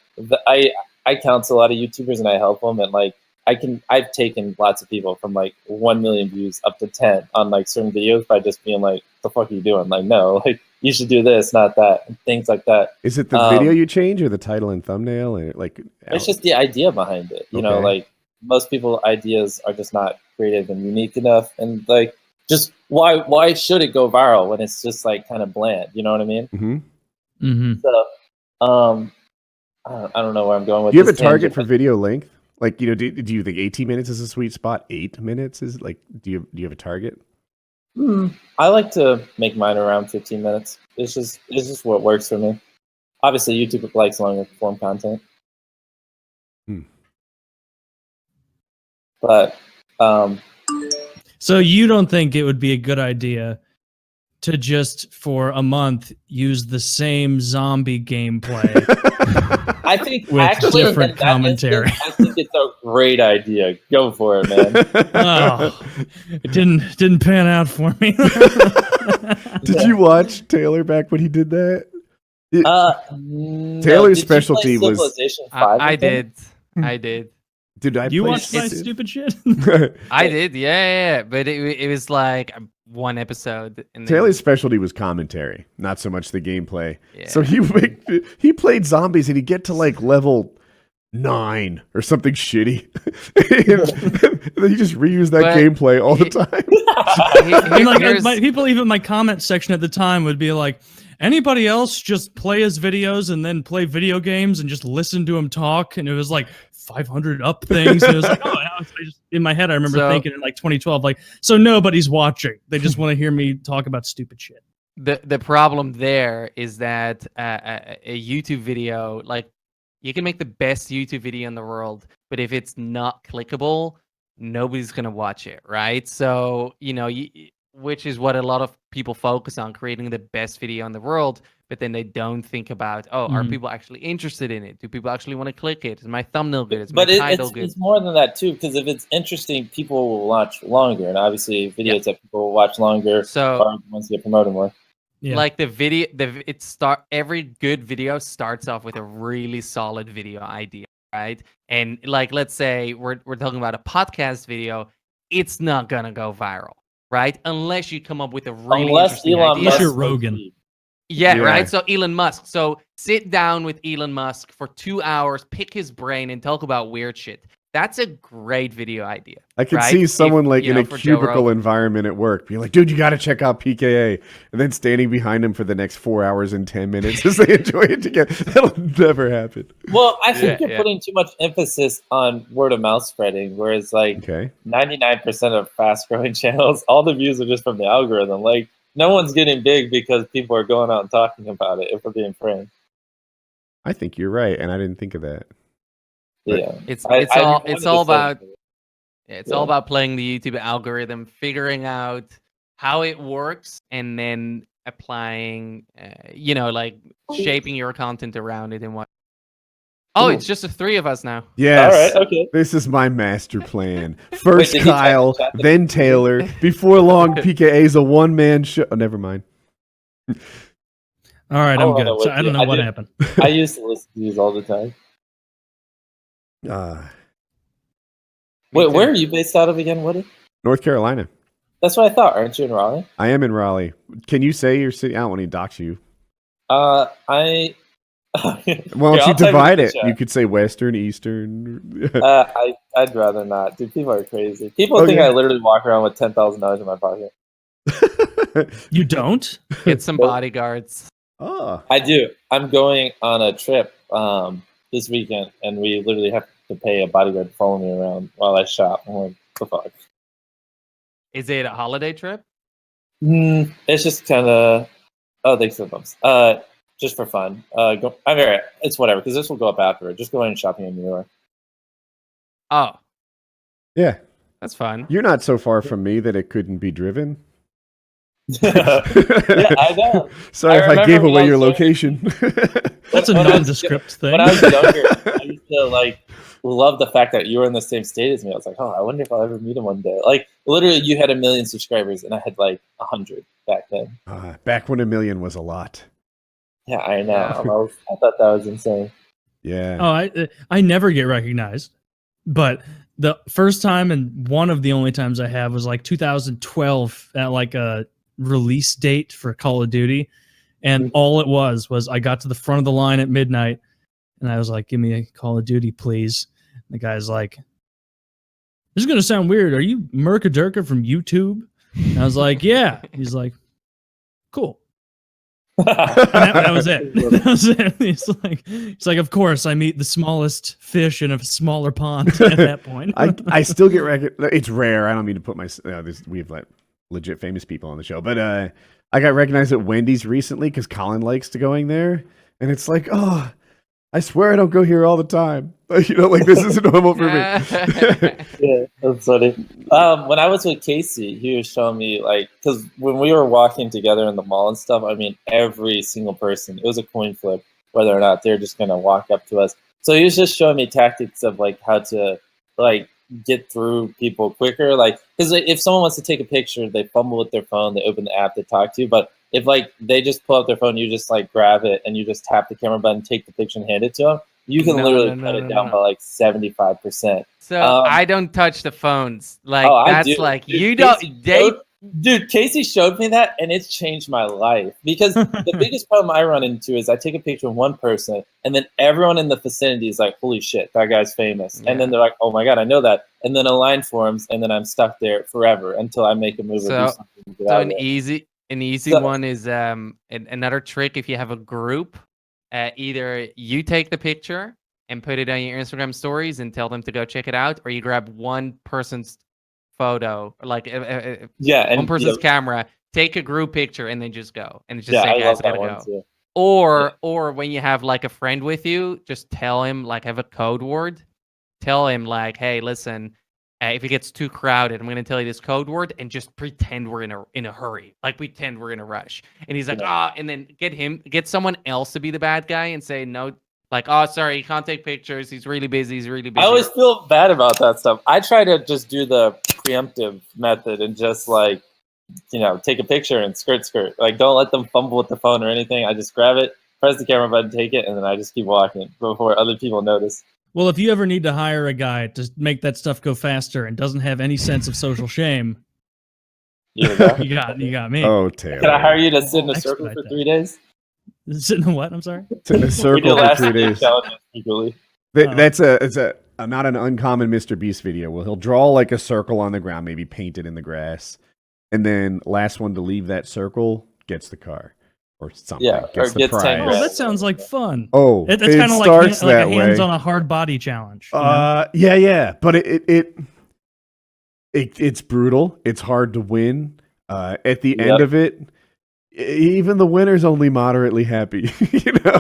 I counsel a lot of YouTubers and I help them, and like, I've taken lots of people from like 1 million views up to 10 on like certain videos by just being like, the fuck are you doing? Like, no, like you should do this, not that, and things like that. is it the video you change or the title and thumbnail? And like, It's just the idea behind it. You know, like most people ideas are just not creative and unique enough. And like, just why should it go viral when it's just like kind of bland? You know what I mean? So, I don't know where I'm going with do you this. have a target for video length? Like, you know, do you think 18 minutes is a sweet spot? 8 minutes is like, do you have a target? I like to make mine around 15 minutes. It's just what works for me. Obviously, YouTube likes longer form content. But so you don't think it would be a good idea to just for a month use the same zombie gameplay? I think with actually different commentary. I think it's a great idea. Go for it, man. Oh, it didn't pan out for me. Did you watch Taylor back when he did that? No, Taylor's did you play specialty was. Civilization 5 I with him? did. I did. Did I? You play watched my Civ? stupid shit? I did. Yeah. But it was like one episode. And then, Taylor's specialty was commentary, not so much the gameplay. Yeah. So he played zombies and he'd get to like level 9 or something shitty. and then he just reused that gameplay all the time. And like people, even my comment section at the time would be like, anybody else just play his videos and then play video games and just listen to him talk? And it was like 500 up things. And it was like, oh, in my head, I remember thinking in like 2012, like, so nobody's watching. They just want to hear me talk about stupid shit. The problem there is that a YouTube video, like, you can make the best YouTube video in the world, but if it's not clickable, nobody's going to watch it, right? So, you know, which is what a lot of people focus on, creating the best video in the world, but then they don't think about, are people actually interested in it? Do people actually want to click it? Is my thumbnail good? Is my title good? It's more than that too, because if it's interesting, people will watch longer, and obviously videos that people will watch longer are the ones that get promoted more. Yeah. Like the video, every good video starts off with a really solid video idea, right? And like, let's say we're talking about a podcast video, it's not gonna go viral, right? Unless you come up with a really interesting idea. Unless you're Rogan. Yeah, right. So Elon Musk. So sit down with Elon Musk for 2 hours, pick his brain, and talk about weird shit. That's a great video idea. I could see someone like in a cubicle environment at work be like, dude, you got to check out PKA. And then standing behind him for the next 4 hours and 10 minutes as they enjoy it together. That'll never happen. Well, I think you're putting too much emphasis on word of mouth spreading, whereas like 99% of fast growing channels, all the views are just from the algorithm. Like, no one's getting big because people are going out and talking about it, if we're being frank. I think you're right, and I didn't think of that. Yeah, It's I all wanted it's to all say about it. it's Yeah. all about playing the YouTube algorithm, figuring out how it works, and then applying, like shaping your content around it and what. Oh, Cool. it's just the three of us now. Yes. All right. Okay. This is my master plan. First did he type in Kyle, chat that then it's Taylor. Before long, PKA's a one-man show. Oh, never mind. All right, I'll I'm run it good. So with I don't you. know what happened. I used to listen to these all the time. Me Wait, too. where are you based out of again, Woody? North Carolina. That's what I thought. Aren't you in Raleigh? I am in Raleigh. Can you say your city? I don't want to dox you. I. Why Here, don't you I'll type divide in the it? chat. You could say Western, Eastern. I'd rather not. Dude, people are crazy. People Okay. think I literally walk around with $10,000 in my pocket. You don't? Get some bodyguards. Oh, I do. I'm going on a trip this weekend, and we literally have to pay a bodyguard to follow me around while I shop. I'm like, the fuck? Is it a holiday trip? It's just kind of. Oh, thanks for the bumps. Just for fun. It's whatever, because this will go up after. Just going shopping in New York. Oh, yeah. that's fun. You're not so far from me that it couldn't be driven. Yeah, I know. Sorry if I remember gave when away I your was location. That's a When I was- nondescript thing. When I was younger, I used to love the fact that you were in the same state as me. I was like, oh, I wonder if I'll ever meet him one day. Like, literally, you had 1 million subscribers, and I had 100 back then. Back when 1 million was a lot. Yeah, I know. Yeah. I thought that was insane. Yeah. Oh, I never get recognized, but the first time and one of the only times I have was 2012 at a release date for Call of Duty, and all it was I got to the front of the line at midnight, and I was like, "Give me a Call of Duty, please." And the guy's like, "This is gonna sound weird. Are you Mercadurka from YouTube?" And I was like, "Yeah." He's like, "Cool." And that was it. That was it. He's like, of course, I meet the smallest fish in a smaller pond at that point. I still get recognized. It's rare. I don't mean to put we have legit famous people on the show, but I got recognized at Wendy's recently because Colin likes to going there, and it's like, oh, I swear I don't go here all the time. This isn't normal for me. Yeah, that's funny. When I was with Casey, he was showing me because when we were walking together in the mall and stuff, I mean, every single person, it was a coin flip whether or not they're just gonna walk up to us. So he was just showing me tactics of how to get through people quicker. Because if someone wants to take a picture, they fumble with their phone, they open the app, they talk to you. But if they just pull out their phone, you just grab it and you just tap the camera button, take the picture, and hand it to them. You can literally cut it down by 75%. So I don't touch the phones. I do. Dude, Dude, you don't. Dude, Casey showed me that, and it's changed my life. Because the biggest problem I run into is I take a picture of one person, and then everyone in the vicinity is like, "Holy shit, that guy's famous!" Yeah. And then they're like, "Oh my god, I know that." And then a line forms, and then I'm stuck there forever until I make a move or do something to get out of an it. easy one is another trick. If you have a group, either you take the picture and put it on your Instagram stories and tell them to go check it out, or you grab one person's photo, one person's camera, take a group picture, and then just go and just say, "Guys, I gotta go." Too. Or when you have a friend with you, just tell him have a code word. Tell him "Hey, listen, if it gets too crowded, I'm gonna tell you this code word, and just pretend we're in a hurry, pretend we're in a rush." And he's like, and then get someone else to be the bad guy and say no. "Oh, sorry, he can't take pictures. He's really busy. I always feel bad about that stuff. I try to just do the preemptive method and just take a picture and skirt. Don't let them fumble with the phone or anything. I just grab it, press the camera button, take it, and then I just keep walking before other people notice. Well, if you ever need to hire a guy to make that stuff go faster and doesn't have any sense of social shame, you got me. Oh, Taylor. Can I hire you to sit in a circle for 3 days? Sit in a what? I'm sorry. Sit in a circle for 3 days. That's not an uncommon Mr. Beast video. Well, he'll draw a circle on the ground, maybe paint it in the grass, and then last one to leave that circle gets the car or something. Yeah, gets the prize. Oh, that sounds like fun. Oh, it's kind of like a way. hands on a hard body challenge. Yeah, but it's brutal. It's hard to win. At the end of it, even the winner's only moderately happy. Yeah.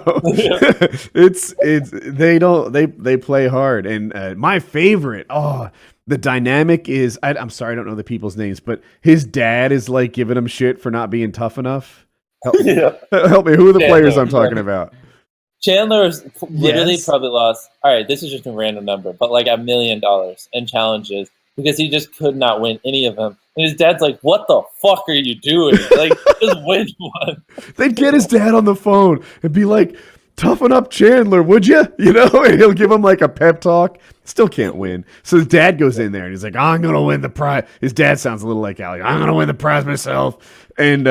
They play hard. And my favorite, the dynamic is I'm sorry, I don't know the people's names, but his dad is like giving him shit for not being tough enough. Help me. Yeah. Help me. Who are the players I'm Chandler. talking about? Chandler's literally Yes. probably lost. All right, this is just a random number, but like $1 million in challenges because he just could not win any of them. And his dad's like, "What the fuck are you doing? Like, just win one." They'd get his dad on the phone and be like, toughen up Chandler, would you? You know, and he'll give him like a pep talk. Still can't win. So his dad goes in there and he's like, I'm going to win the prize. His dad sounds a little like Alec. I'm going to win the prize myself. And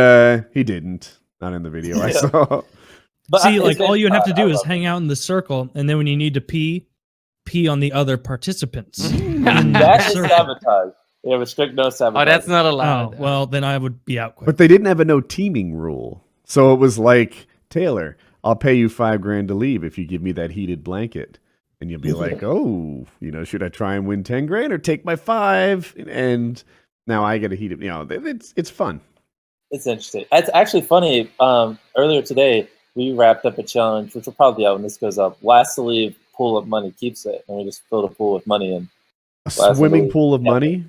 he didn't. Not in the video I saw. But See, like it's all you'd have to do is love it. hang out in the circle, and then when you need to pee on the other participants. in That the is circle. sabotage. We have a strict no sabotage. Oh, that's not Oh, allowed. well, then I would be out quick. But they didn't have a no teaming rule. So it was like, Taylor, I'll pay you $5,000 to leave if you give me that heated blanket. And you'll be like, oh, should I try and win $10,000 or take my 5? And now I get a heated, it's fun. It's interesting. It's actually funny. Earlier today, we wrapped up a challenge, which will probably be out when this goes up. Last to leave pool of money keeps it, and we just filled a pool with money in. A swimming leave. pool of Yeah. money?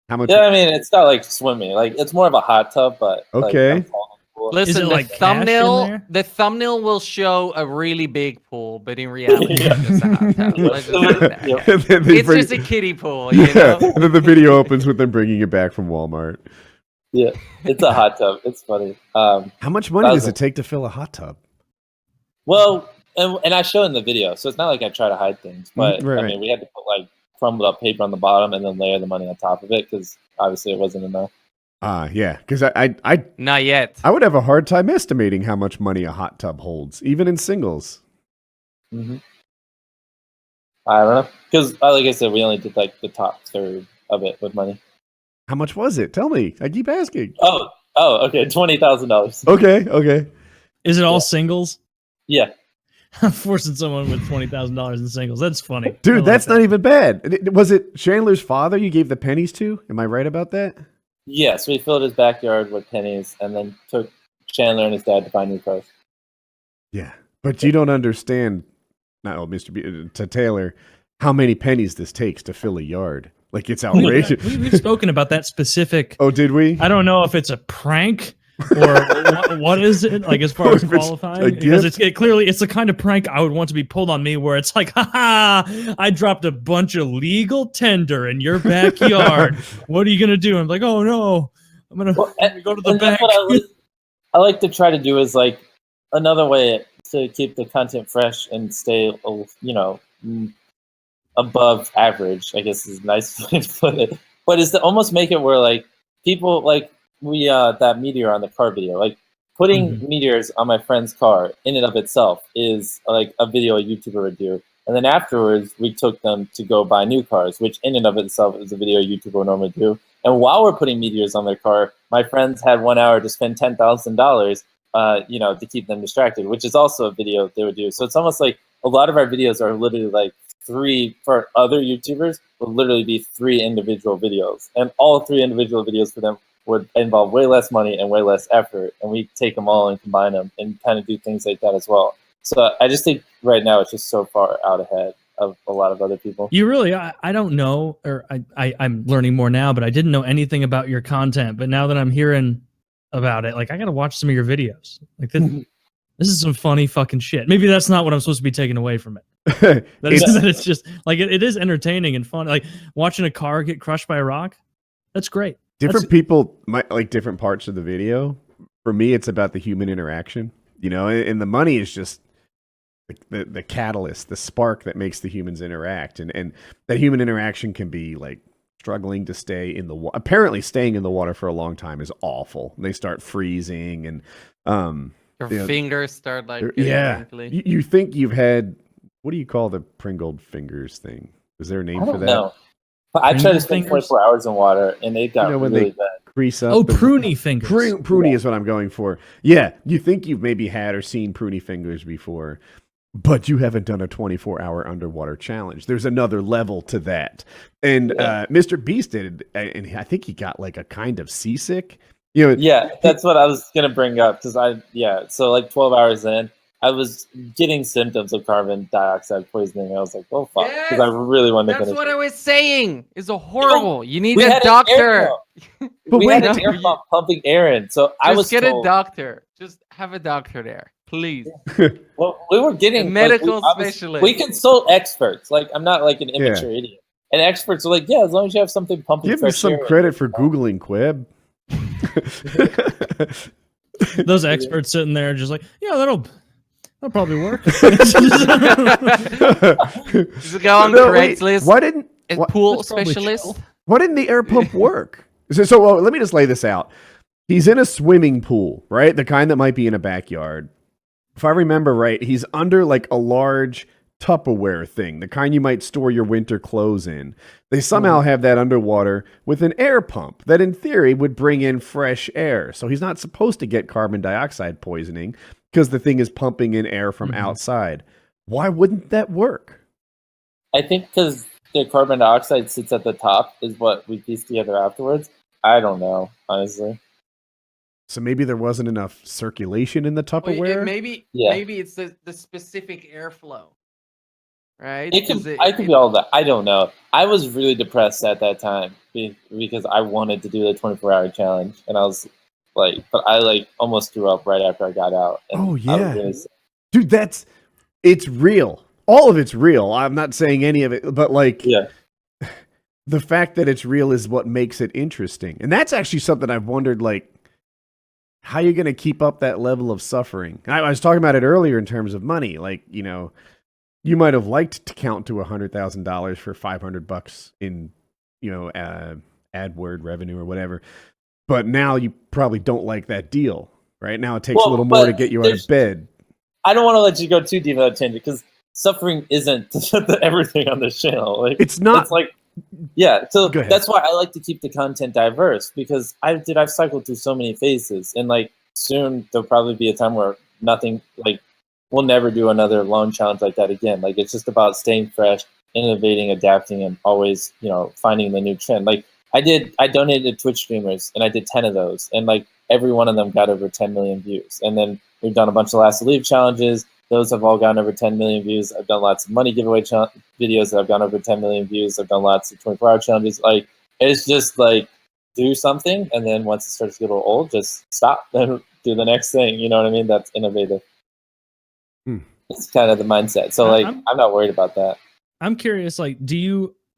How much? Yeah, I mean, it's not like swimming. Like it's more of a hot tub, but Okay. Like, a pool. Listen, it the like cash in there? thumbnail will show a really big pool, but in reality, Yeah. it's just a hot tub. Let's just say that. Yeah. And then they It's bring- just a kiddie pool, you yeah. know? And then the video opens with them bringing it back from Walmart. Yeah, it's a hot tub. It's funny. How much money does $1,000. it take to fill a hot tub? Well, and I show in the video, so it's not like I try to hide things. But right. I mean, we had to put like crumbled up paper on the bottom and then layer the money on top of it because obviously it wasn't enough. Yeah, because I Not yet. would have a hard time estimating how much money a hot tub holds, even in singles. Mm-hmm. I don't know because, like I said, we only did like the top third of it with money. How much was it? Tell me. I keep asking. Oh, okay, $20,000. Okay. Is it all Yeah. singles? Yeah, I'm forcing someone with $20,000 in singles. That's funny. I Dude, like that's that. not even bad. Was it Chandler's father you gave the pennies to? Am I right about that? yes, we filled his backyard with pennies and then took Chandler and his dad to buy new cars. Yeah. But you don't understand, to Taylor, how many pennies this takes to fill a yard. Like, it's outrageous. We've spoken about that specific. Oh, did we? I don't know if it's a prank or what is it like as far as If it's qualifying a because gift? it's the kind of prank I would want to be pulled on me where it's like, haha, I dropped a bunch of legal tender in your backyard. What are you gonna do? I'm like, oh no, I'm gonna Well, go to the and back. that's what I like to try to do is like another way to keep the content fresh and stay, above average, I guess is a nice way to put it. But is to almost make it where like people like that meteor on the car video, like putting meteors on my friend's car in and of itself is like a video a YouTuber would do. And then afterwards we took them to go buy new cars, which in and of itself is a video a YouTuber would normally do. And while we're putting meteors on their car, my friends had 1 hour to spend $10,000 to keep them distracted, which is also a video they would do. So it's almost like a lot of our videos are literally like for other YouTubers would literally be 3 individual videos, and all 3 individual videos for them would involve way less money and way less effort, and we take them all and combine them and kind of do things like that as well. So I just think right now it's just so far out ahead of a lot of other people. You really, I don't know, or I'm learning more now, but I didn't know anything about your content. But now that I'm hearing about it, like I gotta watch some of your videos. Like this is some funny fucking shit. Maybe that's not what I'm supposed to be taking away from it. That it's just like it is entertaining and fun. Like watching a car get crushed by a rock. That's great. Different people might like different parts of the video. For me, it's about the human interaction, and the money is just the catalyst, the spark that makes the humans interact. And that human interaction can be like struggling to stay in the water. Apparently staying in the water for a long time is awful. They start freezing and Your fingers start like yeah. wrinkly. You think you've had, what do you call the pringled fingers thing? Is there a name I for don't that? know. But I tried to Pringle spend fingers? 24 hours in water, and it got when really they bad. crease up. Oh, the- pruny fingers. Pruny is what I'm going for. Yeah, you think you've maybe had or seen pruny fingers before, but you haven't done a 24-hour underwater challenge. There's another level to that. And Mr. Beast did, and I think he got like a kind of seasick. You know, Yeah, that's what I was gonna bring up because so like 12 hours in, I was getting symptoms of carbon dioxide poisoning. I was like, oh fuck, because I really wanted to That's finish what it. I was saying. It's a horrible. You need We a had an air doctor. pump. But We wait, had an air pump pumping air in, so I was Just get told, a doctor. Just have a doctor there, please. well, we were getting A medical like, specialist. we consult experts. Like, I'm not like an immature idiot. And experts are like, yeah, as long as you have something pumping give me fresh some air in, credit for Googling Queb. Those experts sitting there just like, yeah, that'll probably work. Just go on Craigslist. Why didn't pool That's probably specialist? chill. why didn't the air pump work? So let me just lay this out. He's in a swimming pool, right? The kind that might be in a backyard. If I remember right, he's under like a large Tupperware thing, the kind you might store your winter clothes in. They somehow have that underwater with an air pump that in theory would bring in fresh air. So he's not supposed to get carbon dioxide poisoning because the thing is pumping in air from outside. Why wouldn't that work? I think because the carbon dioxide sits at the top is what we piece together afterwards. I don't know, honestly. So maybe there wasn't enough circulation in the Tupperware? Maybe it's the specific airflow. Right? I could be all that. I don't know. I was really depressed at that time because I wanted to do the 24-hour challenge, and I was like, but I like almost threw up right after I got out. And Oh yeah, I was really sick. dude, it's real. All of it's real. I'm not saying any of it, but like, the fact that it's real is what makes it interesting, and that's actually something I've wondered, like, how you're going to keep up that level of suffering. I was talking about it earlier in terms of money, like, you know. You might have liked to count to $100,000 for $500 in, you know, AdWord revenue or whatever, but now you probably don't like that deal. Right now, it takes a little more to get you out of bed. I don't want to let you go too deep in that tangent because suffering isn't everything on this channel. Like, it's not. It's like, yeah. So that's why I like to keep the content diverse because I've cycled through so many phases, and like soon there'll probably be a time where nothing like. We'll never do another long challenge like that again. Like, it's just about staying fresh, innovating, adapting, and always, you know, finding the new trend. Like, I donated to Twitch streamers, and I did 10 of those, and like every one of them got over 10 million views. And then we've done a bunch of Last to Leave challenges. Those have all gotten over 10 million views. I've done lots of money giveaway videos that have gone over 10 million views. I've done lots of 24-hour challenges. Like, it's just like, do something, and then once it starts to get a little old, just stop and do the next thing. You know what I mean? That's innovative. It's kind of the mindset. So like, I'm not worried about that. I'm curious, like,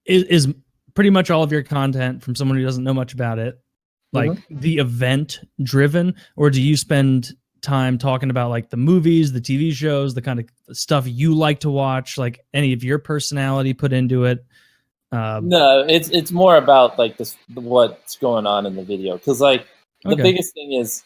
is pretty much all of your content from someone who doesn't know much about it, like the event driven, or do you spend time talking about like the movies, the TV shows, the kind of stuff you like to watch, like any of your personality put into it? No, it's more about like what's going on in the video. Cause like the biggest thing is,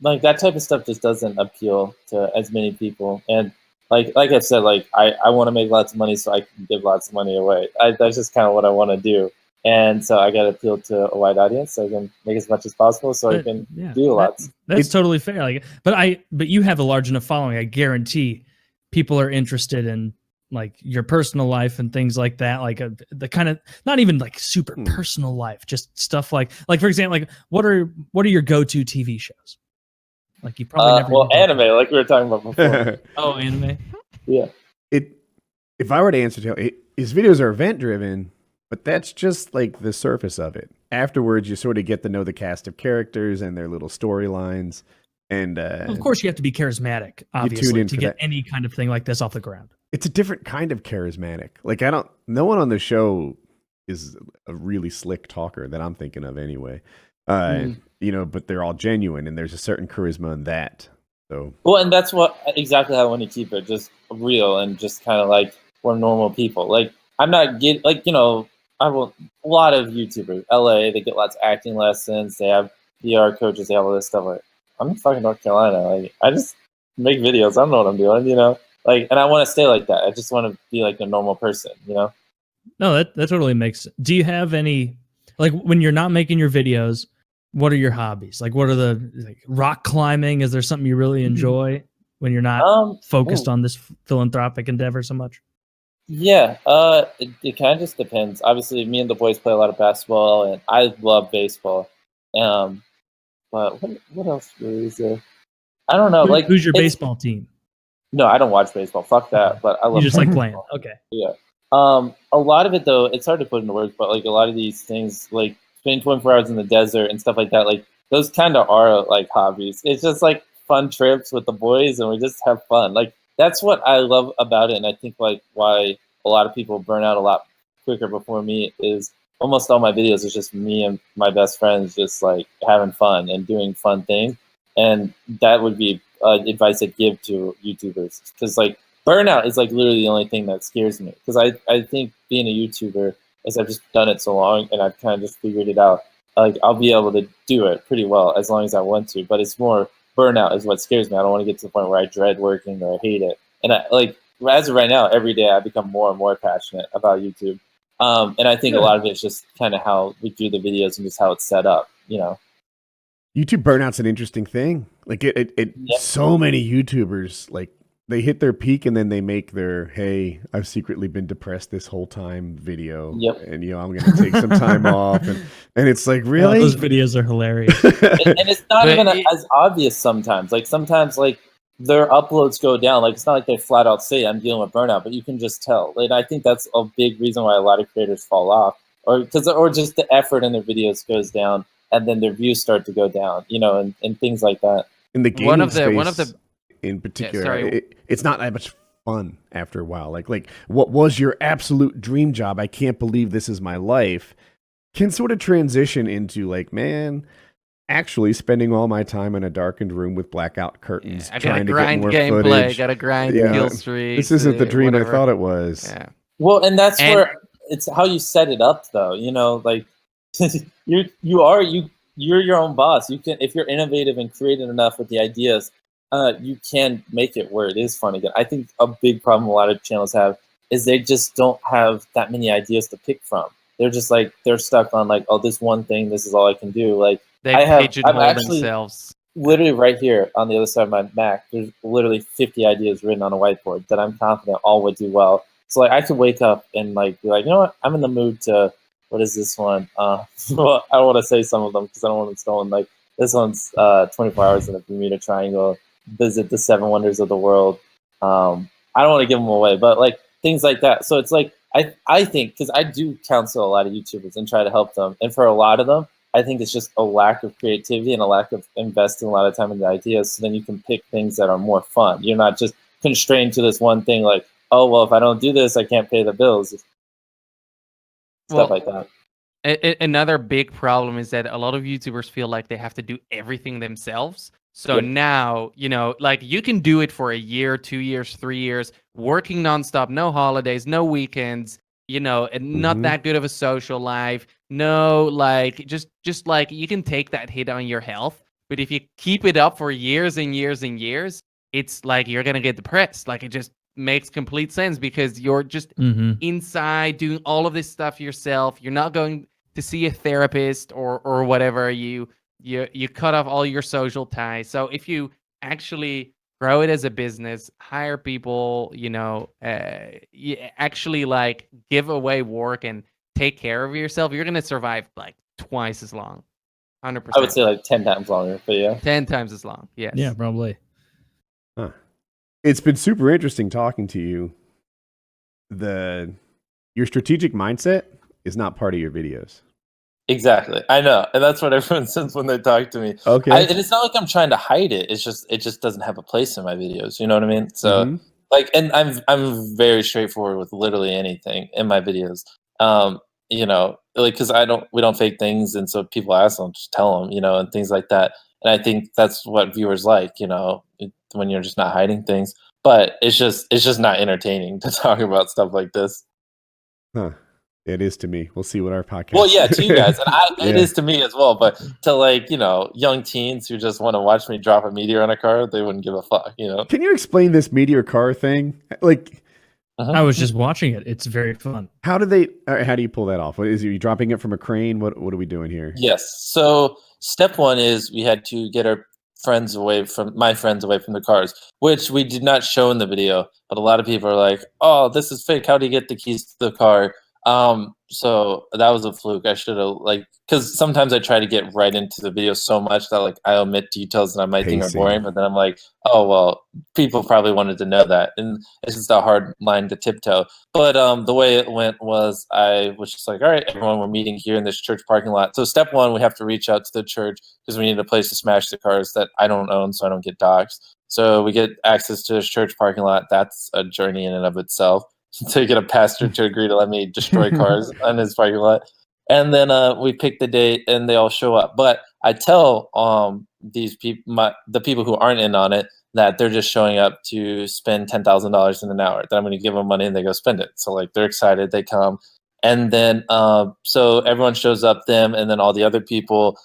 like that type of stuff just doesn't appeal to as many people. And like I said, like I want to make lots of money so I can give lots of money away. That's just kind of what I want to do. And so I got to appeal to a wide audience so I can make as much as possible so I can do lots. That's totally fair. Like, but you have a large enough following. I guarantee people are interested in like your personal life and things like that. Like the kind of, not even like super personal life, just stuff like for example, like what are your go-to TV shows? Like you probably never. Anime, like we were talking about before. Oh, anime. Yeah. If I were to answer his videos are event driven, but that's just like the surface of it. Afterwards, you sort of get to know the cast of characters and their little storylines. And of course, you have to be charismatic, obviously, to get any kind of thing like this off the ground. It's a different kind of charismatic. Like no one on the show is a really slick talker that I'm thinking of anyway. You know, but they're all genuine, and there's a certain charisma in that. So well, and that's exactly how I want to keep it, just real and just kind of like we're normal people. Like I'm not like, you know, a lot of YouTubers, LA, they get lots of acting lessons, they have PR coaches, they have all this stuff. Like I'm in fucking North Carolina. Like I just make videos. I don't know what I'm doing, you know. Like, and I want to stay like that. I just want to be like a normal person, you know. No, that totally makes sense. Do you have any, like, when you're not making your videos, what are your hobbies? Like, what are like rock climbing? Is there something you really enjoy when you're not focused on this philanthropic endeavor so much? Yeah, it kind of just depends. Obviously, me and the boys play a lot of basketball, and I love baseball. But what else really is there? I don't know. Like, who's your baseball team? No, I don't watch baseball. Fuck that. But I love. You just like baseball. playing. Okay. Yeah. A lot of it though, it's hard to put into words, but like a lot of these things, like spending 24 hours in the desert and stuff like that, like those kind of are like hobbies. It's just like fun trips with the boys, and we just have fun. Like that's what I love about it, and I think like why a lot of people burn out a lot quicker before me is almost all my videos is just me and my best friends just like having fun and doing fun things, and that would be advice I'd give to YouTubers because like burnout is like literally the only thing that scares me because I think being a YouTuber is I've just done it so long and I've kind of just figured it out. Like I'll be able to do it pretty well as long as I want to, but it's more burnout is what scares me. I don't want to get to the point where I dread working or I hate it. And I like as of right now, every day I become more and more passionate about YouTube. And I think a lot of it's just kind of how we do the videos and just how it's set up, you know. YouTube burnout's an interesting thing. Like so many YouTubers like they hit their peak and then they make their "Hey, I've secretly been depressed this whole time" video, and I'm going to take some time off, and it's like really those videos are hilarious. and it's not even as obvious sometimes. Like sometimes like their uploads go down. Like it's not like they flat out say I'm dealing with burnout, but you can just tell. Like I think that's a big reason why a lot of creators fall off, or just the effort in their videos goes down. And then their views start to go down, you know, and things like that. In the gaming space, in particular, it's not that much fun after a while. Like what was your absolute dream job? I can't believe this is my life. Can sort of transition into like, man, actually spending all my time in a darkened room with blackout curtains, I trying gotta grind to get more gameplay, footage. gotta grind kill streaks. This isn't the dream whatever. I thought it was. Yeah. Well, and that's where it's how you set it up, though. You know, like. You're your own boss. You can, if you're innovative and creative enough with the ideas, you can make it where it is fun again. I think a big problem a lot of channels have is they just don't have that many ideas to pick from. They're just like they're stuck on like, oh, this one thing. This is all I can do. Like I'm actually themselves. Literally right here on the other side of my Mac. There's literally 50 ideas written on a whiteboard that I'm confident all would do well. So like I could wake up and like be like, you know what, I'm in the mood to. What is this one? Well, I don't want to say some of them because I don't want them stolen. Like this one's 24 hours in the Bermuda Triangle, visit the 7 wonders of the world. I don't want to give them away, but like things like that. So it's like I think because I do counsel a lot of YouTubers and try to help them, and for a lot of them, I think it's just a lack of creativity and a lack of investing a lot of time in the ideas. So then you can pick things that are more fun. You're not just constrained to this one thing. Like, oh well, if I don't do this, I can't pay the bills. Stuff like that. Another big problem is that a lot of YouTubers feel like they have to do everything themselves. So now, you know, like you can do it for a year, 2 years, 3 years, working nonstop, no holidays, no weekends, you know, and not that good of a social life. No, like just like you can take that hit on your health. But if you keep it up for years and years and years, it's like you're going to get depressed. Like it just makes complete sense because you're just inside doing all of this stuff yourself. You're not going to see a therapist or whatever. You cut off all your social ties. So if you actually grow it as a business, hire people, you know, you actually like give away work and take care of yourself, you're going to survive like twice as long. 100%. I would say like 10 times longer, but yeah. 10 times as long. Yes. Yeah, probably. Huh. It's been super interesting talking to you. Your strategic mindset is not part of your videos. Exactly. I know. And that's what everyone says when they talk to me. Okay. And it's not like I'm trying to hide it. It's just it just doesn't have a place in my videos. You know what I mean? So like, and I'm very straightforward with literally anything in my videos. You know, like because we don't fake things, and so people ask them, just tell them, you know, and things like that. And I think that's what viewers like, you know, when you're just not hiding things. But it's just not entertaining to talk about stuff like this. Huh. It is to me. We'll see what our podcast. Well, yeah, to you guys, and it is to me as well. But to like, you know, young teens who just want to watch me drop a meteor on a car, they wouldn't give a fuck, you know. Can you explain this meteor car thing? Like, I was just watching it. It's very fun. How do you pull that off? Is you dropping it from a crane? What are we doing here? Yes. So step one is we had to get my friends away from the cars, which we did not show in the video. But a lot of people are like, "Oh, this is fake. How do you get the keys to the car?" So that was a fluke. I should have because sometimes I try to get right into the video so much that like I omit details that I might think are Pacing. boring, but then I'm like, oh well, people probably wanted to know that, and it's just a hard line to tiptoe. But the way it went was I was just like, all right, everyone, we're meeting here in this church parking lot. So step one, we have to reach out to the church because we need a place to smash the cars that I don't own, so I don't get doxxed. So we get access to this church parking lot. That's a journey in and of itself. To get a pastor to agree to let me destroy cars on his parking lot. And then we pick the date and they all show up. But I tell these people, the people who aren't in on it, that they're just showing up to spend $10,000 in an hour. That I'm going to give them money and they go spend it. So like they're excited, they come. And then so everyone shows up, them and then all the other people.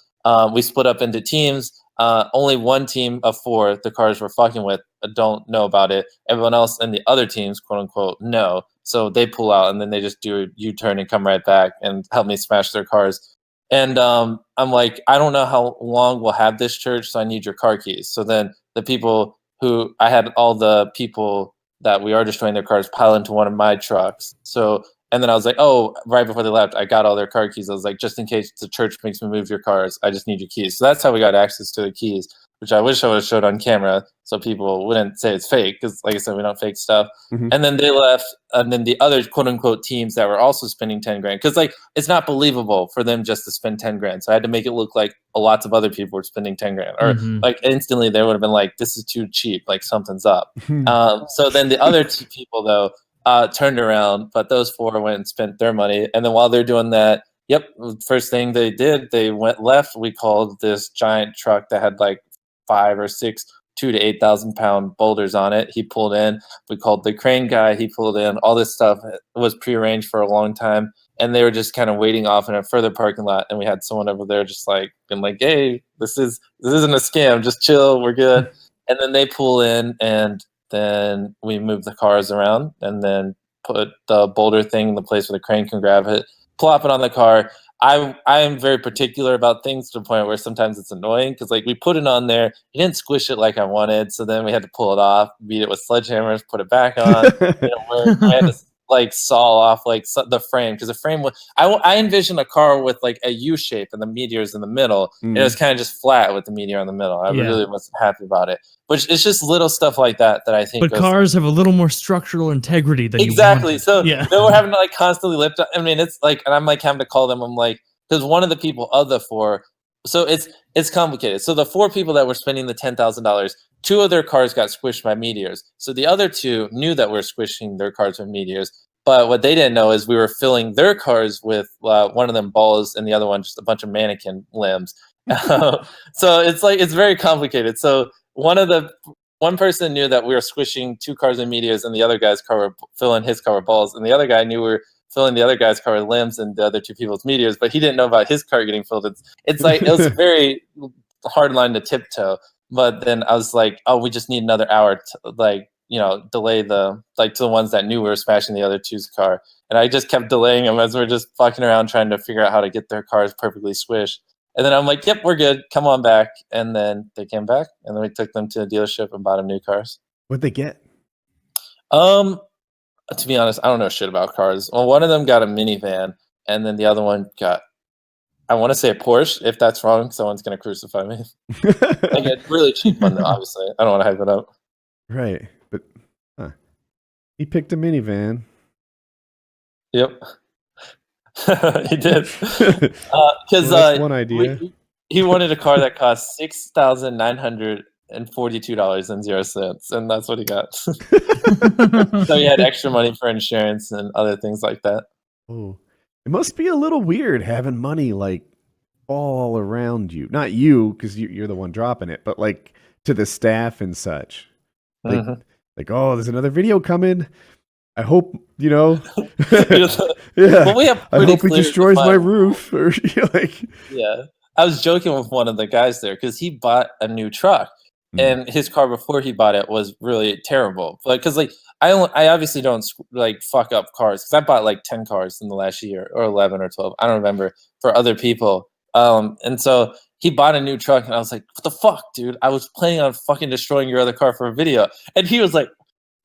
We split up into teams. Only one team of 4, the cars we're fucking with, don't know about it. Everyone else in the other teams, quote unquote, know. So they pull out and then they just do a U-turn and come right back and help me smash their cars. And I'm like, I don't know how long we'll have this church, so I need your car keys. So then the people who I had all the people that we are destroying their cars pile into one of my trucks. So and then I was like, oh, right before they left, I got all their car keys. I was like, just in case the church makes me move your cars, I just need your keys. So that's how we got access to the keys, which I wish I would have showed on camera so people wouldn't say it's fake because, like I said, we don't fake stuff. Mhm. And then they left. And then the other quote unquote teams that were also spending 10 grand, because like it's not believable for them just to spend 10 grand. So I had to make it look like lots of other people were spending 10 grand, or like instantly they would have been like, this is too cheap, like something's up. So then the other 2 people though turned around, but those 4 went and spent their money. And then while they're doing that, yep, first thing they did, they went left. We called this giant truck that had like 5 or 6 2 to 8,000 pound boulders on it. He pulled in. We called the crane guy. He pulled in. All this stuff was prearranged for a long time, and they were just kind of waiting off in a further parking lot. And we had someone over there just like been like, "Hey, this isn't a scam. Just chill. We're good." And then they pull in, and then we move the cars around, and then put the boulder thing in the place where the crane can grab it, plop it on the car. I am very particular about things to the point where sometimes it's annoying because like we put it on there, he didn't squish it like I wanted, so then we had to pull it off, beat it with sledgehammers, put it back on. I had to like saw off like the frame because the frame was. I envisioned a car with like a U shape and the meteors in the middle. And it was kind of just flat with the meteor in the middle. I really wasn't happy about it. But it's just little stuff like that that I think. But cars have a little more structural integrity than exactly. So yeah. they were having to like constantly lift up. I mean, it's like, and I'm like having to call them. I'm like, because one of the people of the 4. So it's complicated. So the 4 people that were spending the $10,000, 2 of their cars got squished by meteors. So the other 2 knew that we were squishing their cars with meteors. But what they didn't know is we were filling their cars with one of them balls and the other one just a bunch of mannequin limbs. So it's like it's very complicated. So one person knew that we were squishing 2 cars with meteors, and the other guy's car were filling his car with balls, and the other guy knew we were filling the other guy's car with limbs and the other 2 people's meteors, but he didn't know about his car getting filled. It's like it was a very hard line to tiptoe. But then I was like, oh, we just need another hour to like, delay to the ones that knew we were smashing the other 2's car. And I just kept delaying them as we're just fucking around trying to figure out how to get their cars perfectly squished. And then I'm like, yep, we're good. Come on back. And then they came back, and then we took them to the dealership and bought them new cars. What'd they get? To be honest, I don't know shit about cars. Well, one of them got a minivan, and then the other one got, I want to say a Porsche. If that's wrong, someone's going to crucify me. Like a really cheap one, though, obviously. I don't want to hype it up. Right. But he picked a minivan. Yep. He did. Because one idea. He wanted a car that cost $6,942.00, and that's what he got. So he had extra money for insurance and other things like that. Oh, it must be a little weird having money like all around you. Not you, because you're the one dropping it, but like to the staff and such. Like, oh, there's another video coming. I hope, yeah. Well, we have I hope he destroys my roof. Or like, yeah. I was joking with one of the guys there because he bought a new truck, and his car before he bought it was really terrible. Like, because like I obviously don't like fuck up cars because I bought like 10 cars in the last year, or 11 or 12, I don't remember, for other people. And so he bought a new truck, and I was like, what the fuck, dude? I was planning on fucking destroying your other car for a video. And he was like,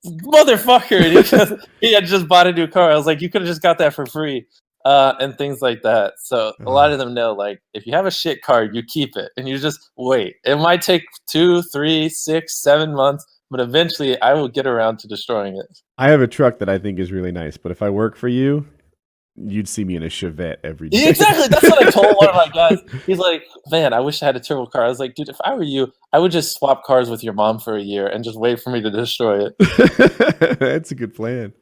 motherfucker. And he had just bought a new car. I was like, you could have just got that for free. And things like that. So a lot of them know, like, if you have a shit car, you keep it and you just wait. It might take 2, 3, 6, 7 months, but eventually I will get around to destroying it. I have a truck that I think is really nice, but if I work for you, you'd see me in a Chevette every day. Exactly. That's what I told one of my guys. He's like, man, I wish I had a turbo car. I was like, dude, if I were you, I would just swap cars with your mom for a year and just wait for me to destroy it. That's a good plan.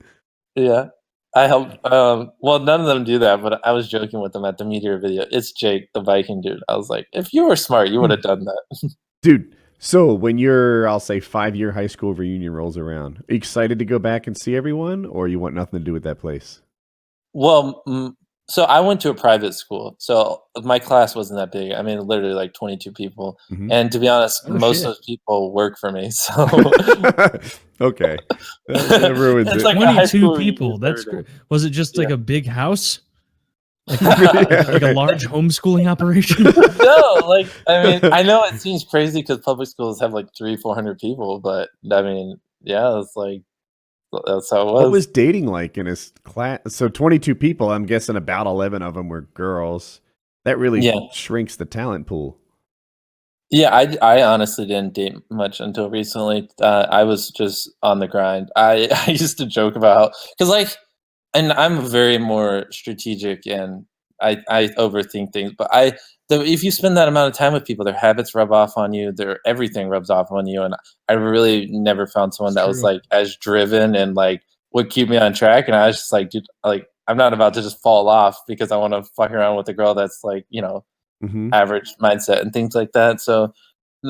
Yeah. I help. Well, none of them do that, but I was joking with them at the Meteor video. It's Jake, the Viking dude. I was like, if you were smart, you would have done that. Dude, so when your, I'll say, 5-year high school reunion rolls around, are you excited to go back and see everyone, or you want nothing to do with that place? Well, so I went to a private school, so my class wasn't that big. I mean, literally like 22 people. Mhm. And to be honest, most shit. of those people work for me. So Okay. That ruins It's it. like a high 22 school people. reunion That's every day. great. Was it just like Yeah. a big house? Like, Yeah, like a right. large homeschooling operation? No, like, I mean, I know it seems crazy because public schools have like 300-400 people, but I mean, yeah, it's like, that's how it was. What was dating like in his class? So 22 people, I'm guessing about 11 of them were girls. That really Yeah. shrinks the talent pool. Yeah, I honestly didn't date much until recently. I was just on the grind. I used to joke about, because like, and I'm very more strategic and I overthink things, but if you spend that amount of time with people, their habits rub off on you, their everything rubs off on you, and I really never found someone that was True. like as driven and like would keep me on track. And I was just like, dude, like I'm not about to just fall off because I want to fuck around with a girl that's like, Hmm. average mindset and things like that. So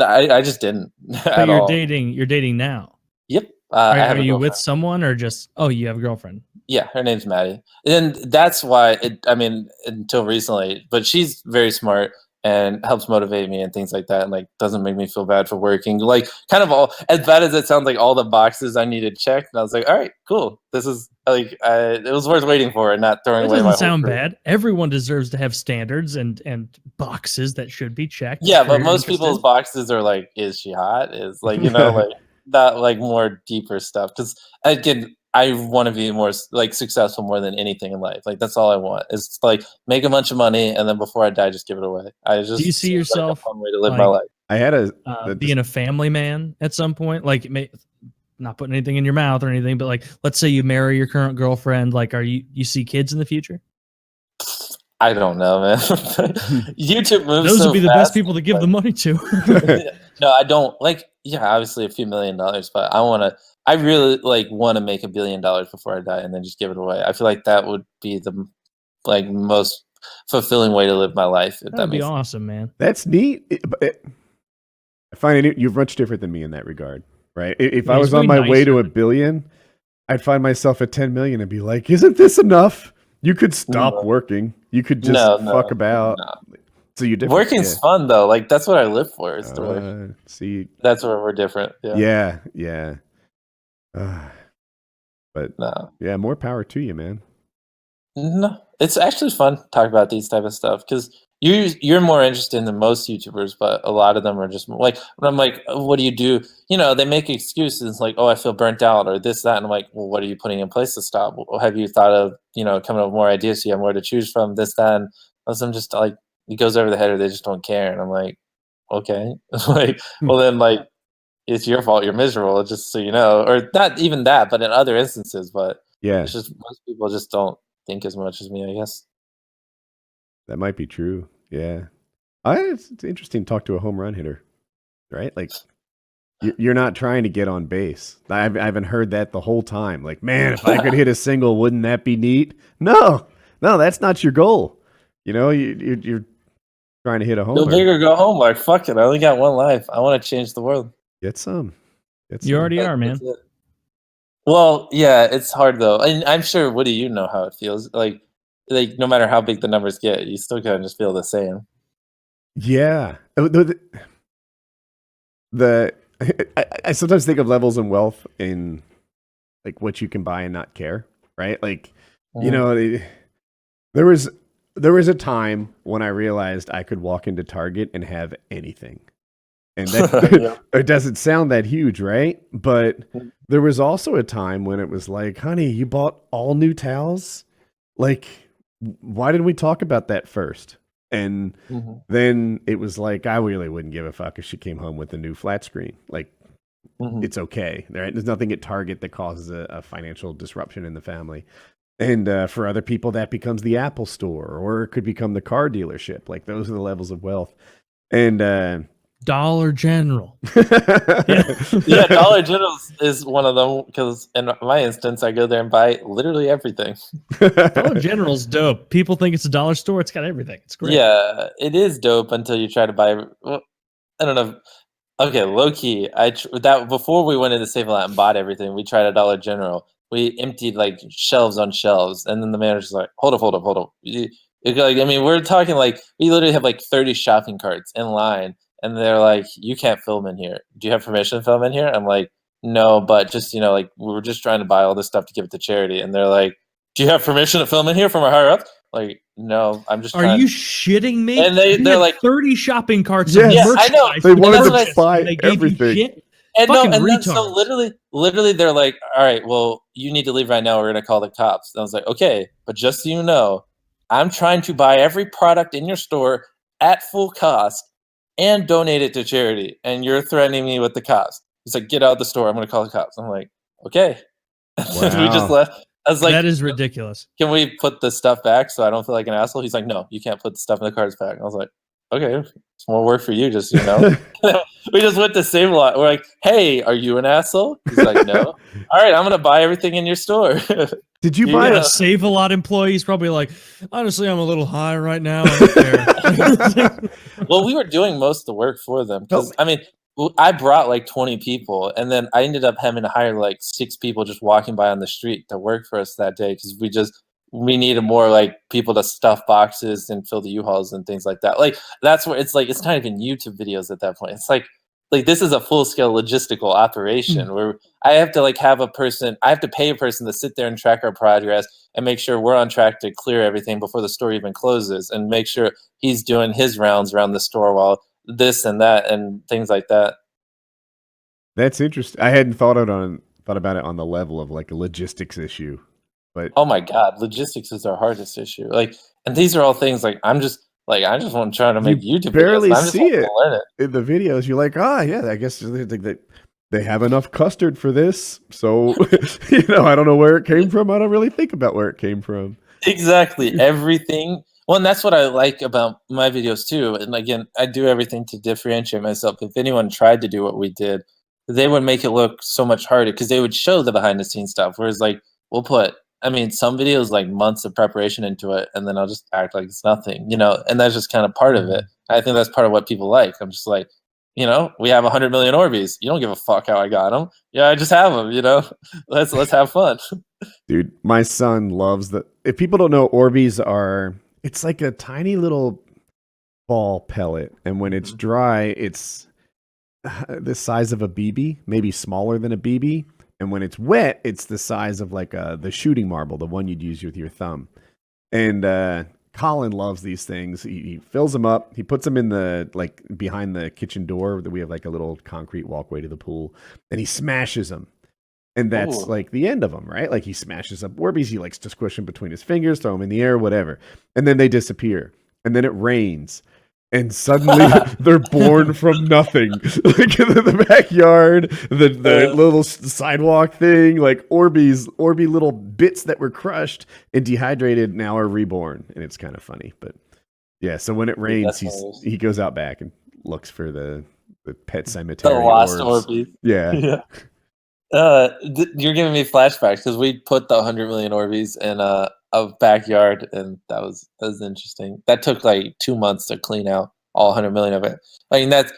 I just didn't But at you're all. dating now. Yep. Are, I have are a you with girlfriend. someone or just, oh, you have a girlfriend? Yeah, her name's Maddie. And that's why I mean, until recently, but she's very smart and helps motivate me and things like that, and like doesn't make me feel bad for working. Like kind of all, as bad as it sounds, like all the boxes I needed checked. And I was like, all right, cool. This is like it was worth waiting for and not throwing That away my doesn't whole sound career. bad. Everyone deserves to have standards and boxes that should be checked. Yeah, if but you're most people's interested. boxes are like, is she hot? Is like, like that, like more deeper stuff. Because again, I want to be more like successful more than anything in life. Like that's all I want. Is like make a bunch of money and then before I die, just give it away. I just Do you see seems like a yourself fun way to live my like life. I had being a family man at some point? Like, not putting anything in your mouth or anything, but like, let's say you marry your current girlfriend. Like, you see kids in the future? I don't know, man. YouTube moves Those so would be the fast. best people to give the money to. No, I don't like. Yeah, obviously a few $1 million, but I really like want to make $1 billion before I die and then just give it away. I feel like that would be the like most fulfilling way to live my life. If that That'd be makes sense. awesome, man. That's neat. I find you're much different than me in that regard, right? If Yeah, I he's was on way my way to nicer. $1 billion, I'd find myself at 10 million and be like, isn't this enough? You could stop No. working. You could just No, fuck about. no. So you're different. Working's fun though. Like that's what I live for. Is to work. See, That's where we're different. Yeah. yeah. But No. yeah, more power to you, man. No, it's actually fun to talk about these type of stuff because you're more interested than most YouTubers, but a lot of them are just like when I'm like, oh, what do you do? They make excuses like, oh, I feel burnt out or this, that, and I'm like, well, what are you putting in place to stop? Well, have you thought of coming up with more ideas so you have more to choose from? This, that, and most of them just like it goes over the head or they just don't care, and I'm like, okay, like, well then like it's your fault you're miserable, just so you know, or not even that, but in other instances, but Yeah, it's just most people just don't think as much as me, I guess. that might be true. Yeah. It's interesting to talk to a home run hitter, right? Like, you're not trying to get on base. I haven't heard that the whole time. Like, man, if I could hit a single, wouldn't that be neat? No, that's not your goal. You're trying to hit a Go homer. big or go home. Like, fuck it. I only got one life. I want to change the world. Get some. You already are, man. That's it. Well, yeah, it's hard though. And I'm sure, Woody, you know how it feels. Like no matter how big the numbers get, you still kind of just feel the same. Yeah. I sometimes think of levels in wealth in like what you can buy and not care, right? Like, there was a time when I realized I could walk into Target and have anything. And that Yeah. it doesn't sound that huge, right? But there was also a time when it was like, honey, you bought all new towels? Like, why didn't we talk about that first? And then it was like, I really wouldn't give a fuck if she came home with a new flat screen. Like, it's okay. There's nothing at Target that causes a financial disruption in the family. And for other people, that becomes the Apple store, or it could become the car dealership. Like, those are the levels of wealth. And Dollar General. Yeah, Dollar General is one of them, because in my instance, I go there and buy literally everything. Dollar General's dope. People think it's a dollar store. It's got everything. It's great. Yeah, it is dope until you try to buy. Well, I don't know. Okay, low key. That before we went into Save a Lot and bought everything, we tried a Dollar General. We emptied like shelves on shelves, and then the manager's like, "Hold up." Like, I mean, we're talking like we literally have like 30 shopping carts in line, and they're like, "You can't film in here. Do you have permission to film in here?" I'm like, "No, but just like we were just trying to buy all this stuff to give it to charity." And they're like, "Do you have permission to film in here from our higher ups?" Like, no, I'm just. Are you shitting me? And they're like 30 shopping carts. Yes. Of Yeah, I know. merchandise. They And wanted that's to buy they gave you everything. shit? And no, Fucking and then, so retards. literally, they're like, "All right, well, you need to leave right now. We're gonna call the cops." And I was like, "Okay, but just so you know, I'm trying to buy every product in your store at full cost and donate it to charity, and you're threatening me with the cops." He's like, "Get out of the store. I'm gonna call the cops." I'm like, "Okay." We just Wow. left. I was like, That is ridiculous. "Can we put the stuff back so I don't feel like an asshole?" He's like, "No, you can't put the stuff in the carts back." I was like, "Okay, it's more work for you, just so you know." We just went to Save a Lot. We're like, "Hey, are you an asshole?" He's like, "No." All right, I'm gonna buy everything in your store. Did you Yeah. buy Yeah, a Save a Lot employees probably like, honestly, I'm a little high right now. I don't care. Well, we were doing most of the work for them because Nope. I mean, I brought like 20 people, and then I ended up having to hire like 6 people just walking by on the street to work for us that day because we needed more like people to stuff boxes and fill the U-Hauls and things like that. Like that's where it's like it's not even YouTube videos at that point. It's like this is a full-scale logistical operation where I have to like have a person, I have to pay a person to sit there and track our progress and make sure we're on track to clear everything before the store even closes, and make sure he's doing his rounds around the store while this and that and things like that. That's interesting. I hadn't thought about it on the level of like a logistics issue. But Oh my God, logistics is our hardest issue. Like, and these are all things like I just want to try to make YouTube barely videos. I just see want it. to learn it. in the videos, you're like, yeah, I guess they have enough custard for this. So, I don't know where it came from. I don't really think about where it came from. Exactly. Everything. Well, and that's what I like about my videos too. And again, I do everything to differentiate myself. If anyone tried to do what we did, they would make it look so much harder because they would show the behind the scenes stuff. Whereas like some videos like months of preparation into it, and then I'll just act like it's nothing, and that's just kind of part of it. I think that's part of what people like. I'm just like, we have 100 million Orbeez. You don't give a fuck how I got them. Yeah, I just have them, let's have fun. Dude, my son loves if people don't know, Orbeez it's like a tiny little ball pellet. And when it's dry, it's the size of a BB, maybe smaller than a BB. And when it's wet, it's the size of like the shooting marble, the one you'd use with your thumb. And Colin loves these things. He fills them up. He puts them in behind the kitchen door that we have like a little concrete walkway to the pool, and he smashes them. And that's like the end of them, right? Like he smashes up Orbeez. He likes to squish them between his fingers, throw them in the air, whatever. And then they disappear. And then it rains. And suddenly they're born from nothing. Like in the backyard, the little sidewalk thing, like Orbeez little bits that were crushed and dehydrated now are reborn. And it's kind of funny. But yeah, so when it rains, he goes out back and looks for the pet cemetery. The lost Orbeez. Yeah. You're giving me flashbacks because we put the 100 million Orbeez in a backyard, and that was interesting. That took like 2 months to clean out all 100 million of it. I mean, that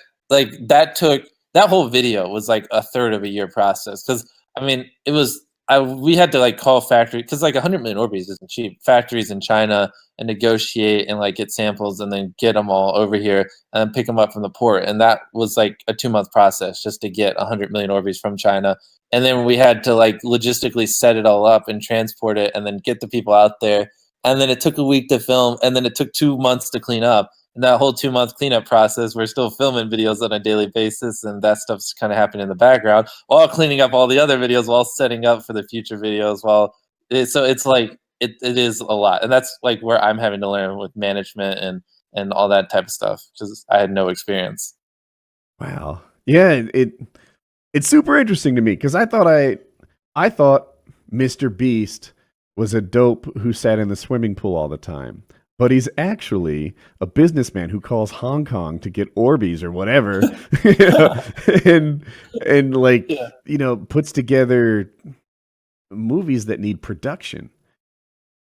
whole video was like a third of a year process because we had to like call factory because like 100 million Orbeez isn't cheap. Factories in China and negotiate and like get samples and then get them all over here and then pick them up from the port, and that was like a 2-month process just to get 100 million Orbeez from China. And then we had to like logistically set it all up and transport it and then get the people out there. And then it took a week to film, and then it took 2 months to clean up. in that whole 2-month cleanup process, we're still filming videos on a daily basis, and that stuff's kind of happening in the background while cleaning up all the other videos, while setting up for the future videos. So it's like it is a lot, and that's like where I'm having to learn with management and all that type of stuff because I had no experience. Wow. Yeah, it's super interesting to me because I thought Mr. Beast was a dope who sat in the swimming pool all the time. But he's actually a businessman who calls Hong Kong to get Orbeez or whatever, and like puts together movies that need production.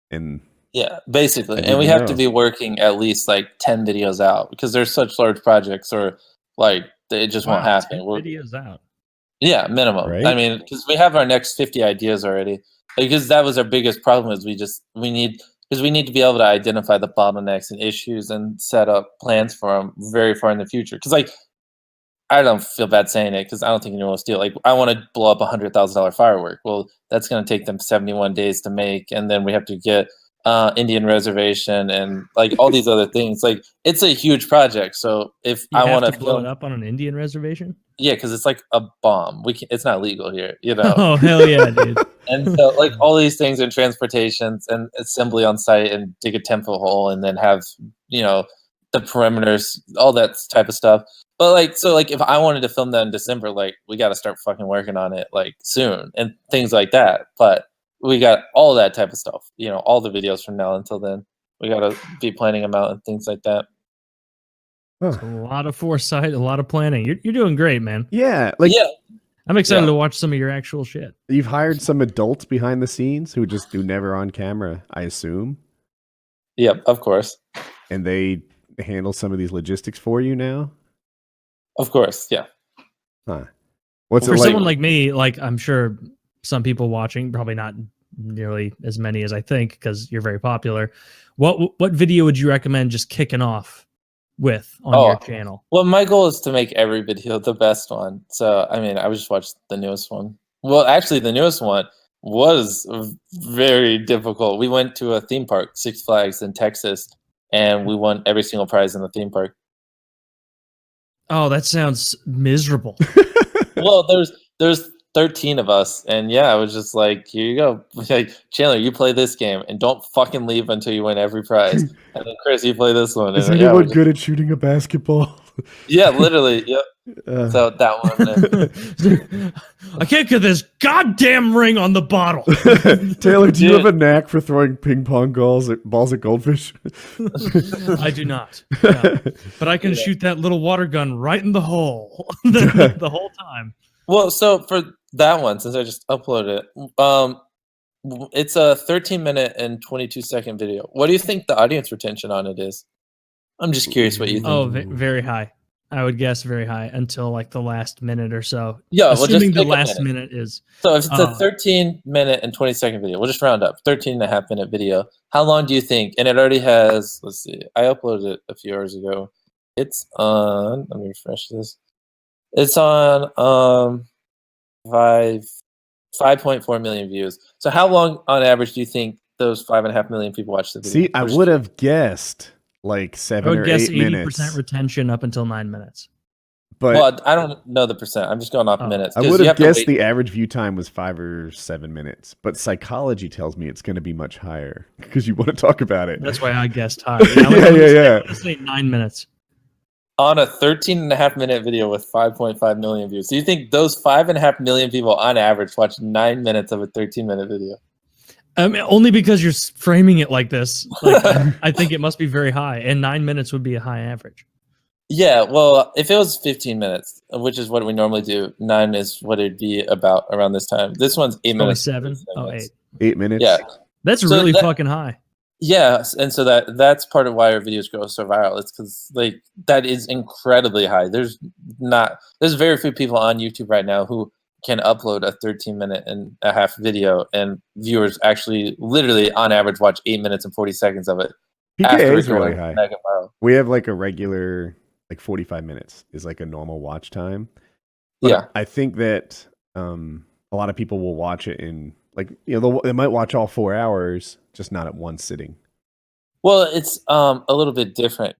And yeah, basically, and we have to be working at least like 10 videos out because there's such large projects, or like it just won't happen. 10 videos out. Yeah, minimum. Right? I mean, because we have our next 50 ideas already. Because that was our biggest problem is we need to be able to identify the bottlenecks and issues and set up plans for them very far in the future. Because like, I don't feel bad saying it because I don't think anyone will steal. Like, I want to blow up $100,000 firework. Well, that's going to take them 71 days to make, and then we have to get Indian reservation and like all these other things. Like, it's a huge project. So if You I want to blow it up on an Indian reservation. Yeah, because it's like a bomb. It's not legal here, you know. Oh hell yeah, dude! And so, like all these things and transportations and assembly on site and dig a temple hole and then have the perimeters, all that type of stuff. But like if I wanted to film that in December, like we got to start fucking working on it like soon and things like that. But we got all that type of stuff, all the videos from now until then. We got to be planning them out and things like that. It's a lot of foresight, a lot of planning. You're doing great, man. Yeah, I'm excited to watch some of your actual shit. You've hired some adults behind the scenes who just do never on camera, I assume. Yep, of course. And they handle some of these logistics for you now? Of course, yeah. Huh. What's for it like? Someone like me, like I'm sure some people watching, probably not nearly as many as I think because you're very popular. What video would you recommend just kicking off with on your channel? Well, my goal is to make every video the best one. So, I mean, I would just watch the newest one. Well, actually, the newest one was very difficult. We went to a theme park, Six Flags in Texas, and we won every single prize in the theme park. Oh, that sounds miserable. Well, there's 13 of us, and yeah, I was just like, here you go. Like, Chandler, you play this game and don't fucking leave until you win every prize. And then Chris, you play this one. Is anyone good at shooting a basketball? Yeah, literally. Yep. So that one. I can't get this goddamn ring on the bottle. Taylor, do you have a knack for throwing ping pong balls at goldfish? I do not. No. But I can shoot that little water gun right in the hole the whole time. Well, so for that one, since I just uploaded it, it's a 13-minute and 22-second video. What do you think the audience retention on it is? I'm just curious what you think. Oh, very high. I would guess very high until like the last minute or so. Yeah, assuming the last minute is. So if it's a 13-minute and 20-second video, we'll just round up 13.5-minute video. How long do you think? And it already has. Let's see. I uploaded it a few hours ago. It's on. Let me refresh this. It's on 5.4 million views. So how long on average do you think those 5.5 million people watch the video? See, I would have guessed like 7 or 8 minutes. 80% retention up until 9 minutes. But well, I don't know the percent. I'm just going off minutes. I would have guessed the average view time was 5 or 7 minutes. But psychology tells me it's going to be much higher because you want to talk about it. That's why I guessed higher. Yeah. Let's say 9 minutes. On a 13.5-minute video with 5.5 million views. So you think those 5.5 million people on average watch 9 minutes of a 13-minute video? Only because you're framing it like this. Like, I think it must be very high, and 9 minutes would be a high average. Yeah, well, if it was 15 minutes, which is what we normally do, 9 is what it'd be about around this time. This one's 8 minutes. 7? Oh, 8. 8 minutes? Yeah. That's really fucking high. Yeah, and so that's part of why our videos go so viral. It's because like that is incredibly high. There's very few people on YouTube right now who can upload a 13.5-minute video, and viewers actually literally on average watch 8 minutes and 40 seconds of it. PK is really high. We have like a regular like 45 minutes is like a normal watch time. But yeah, I think that a lot of people will watch it in like they might watch all 4 hours, just not at one sitting. Well, it's a little bit different.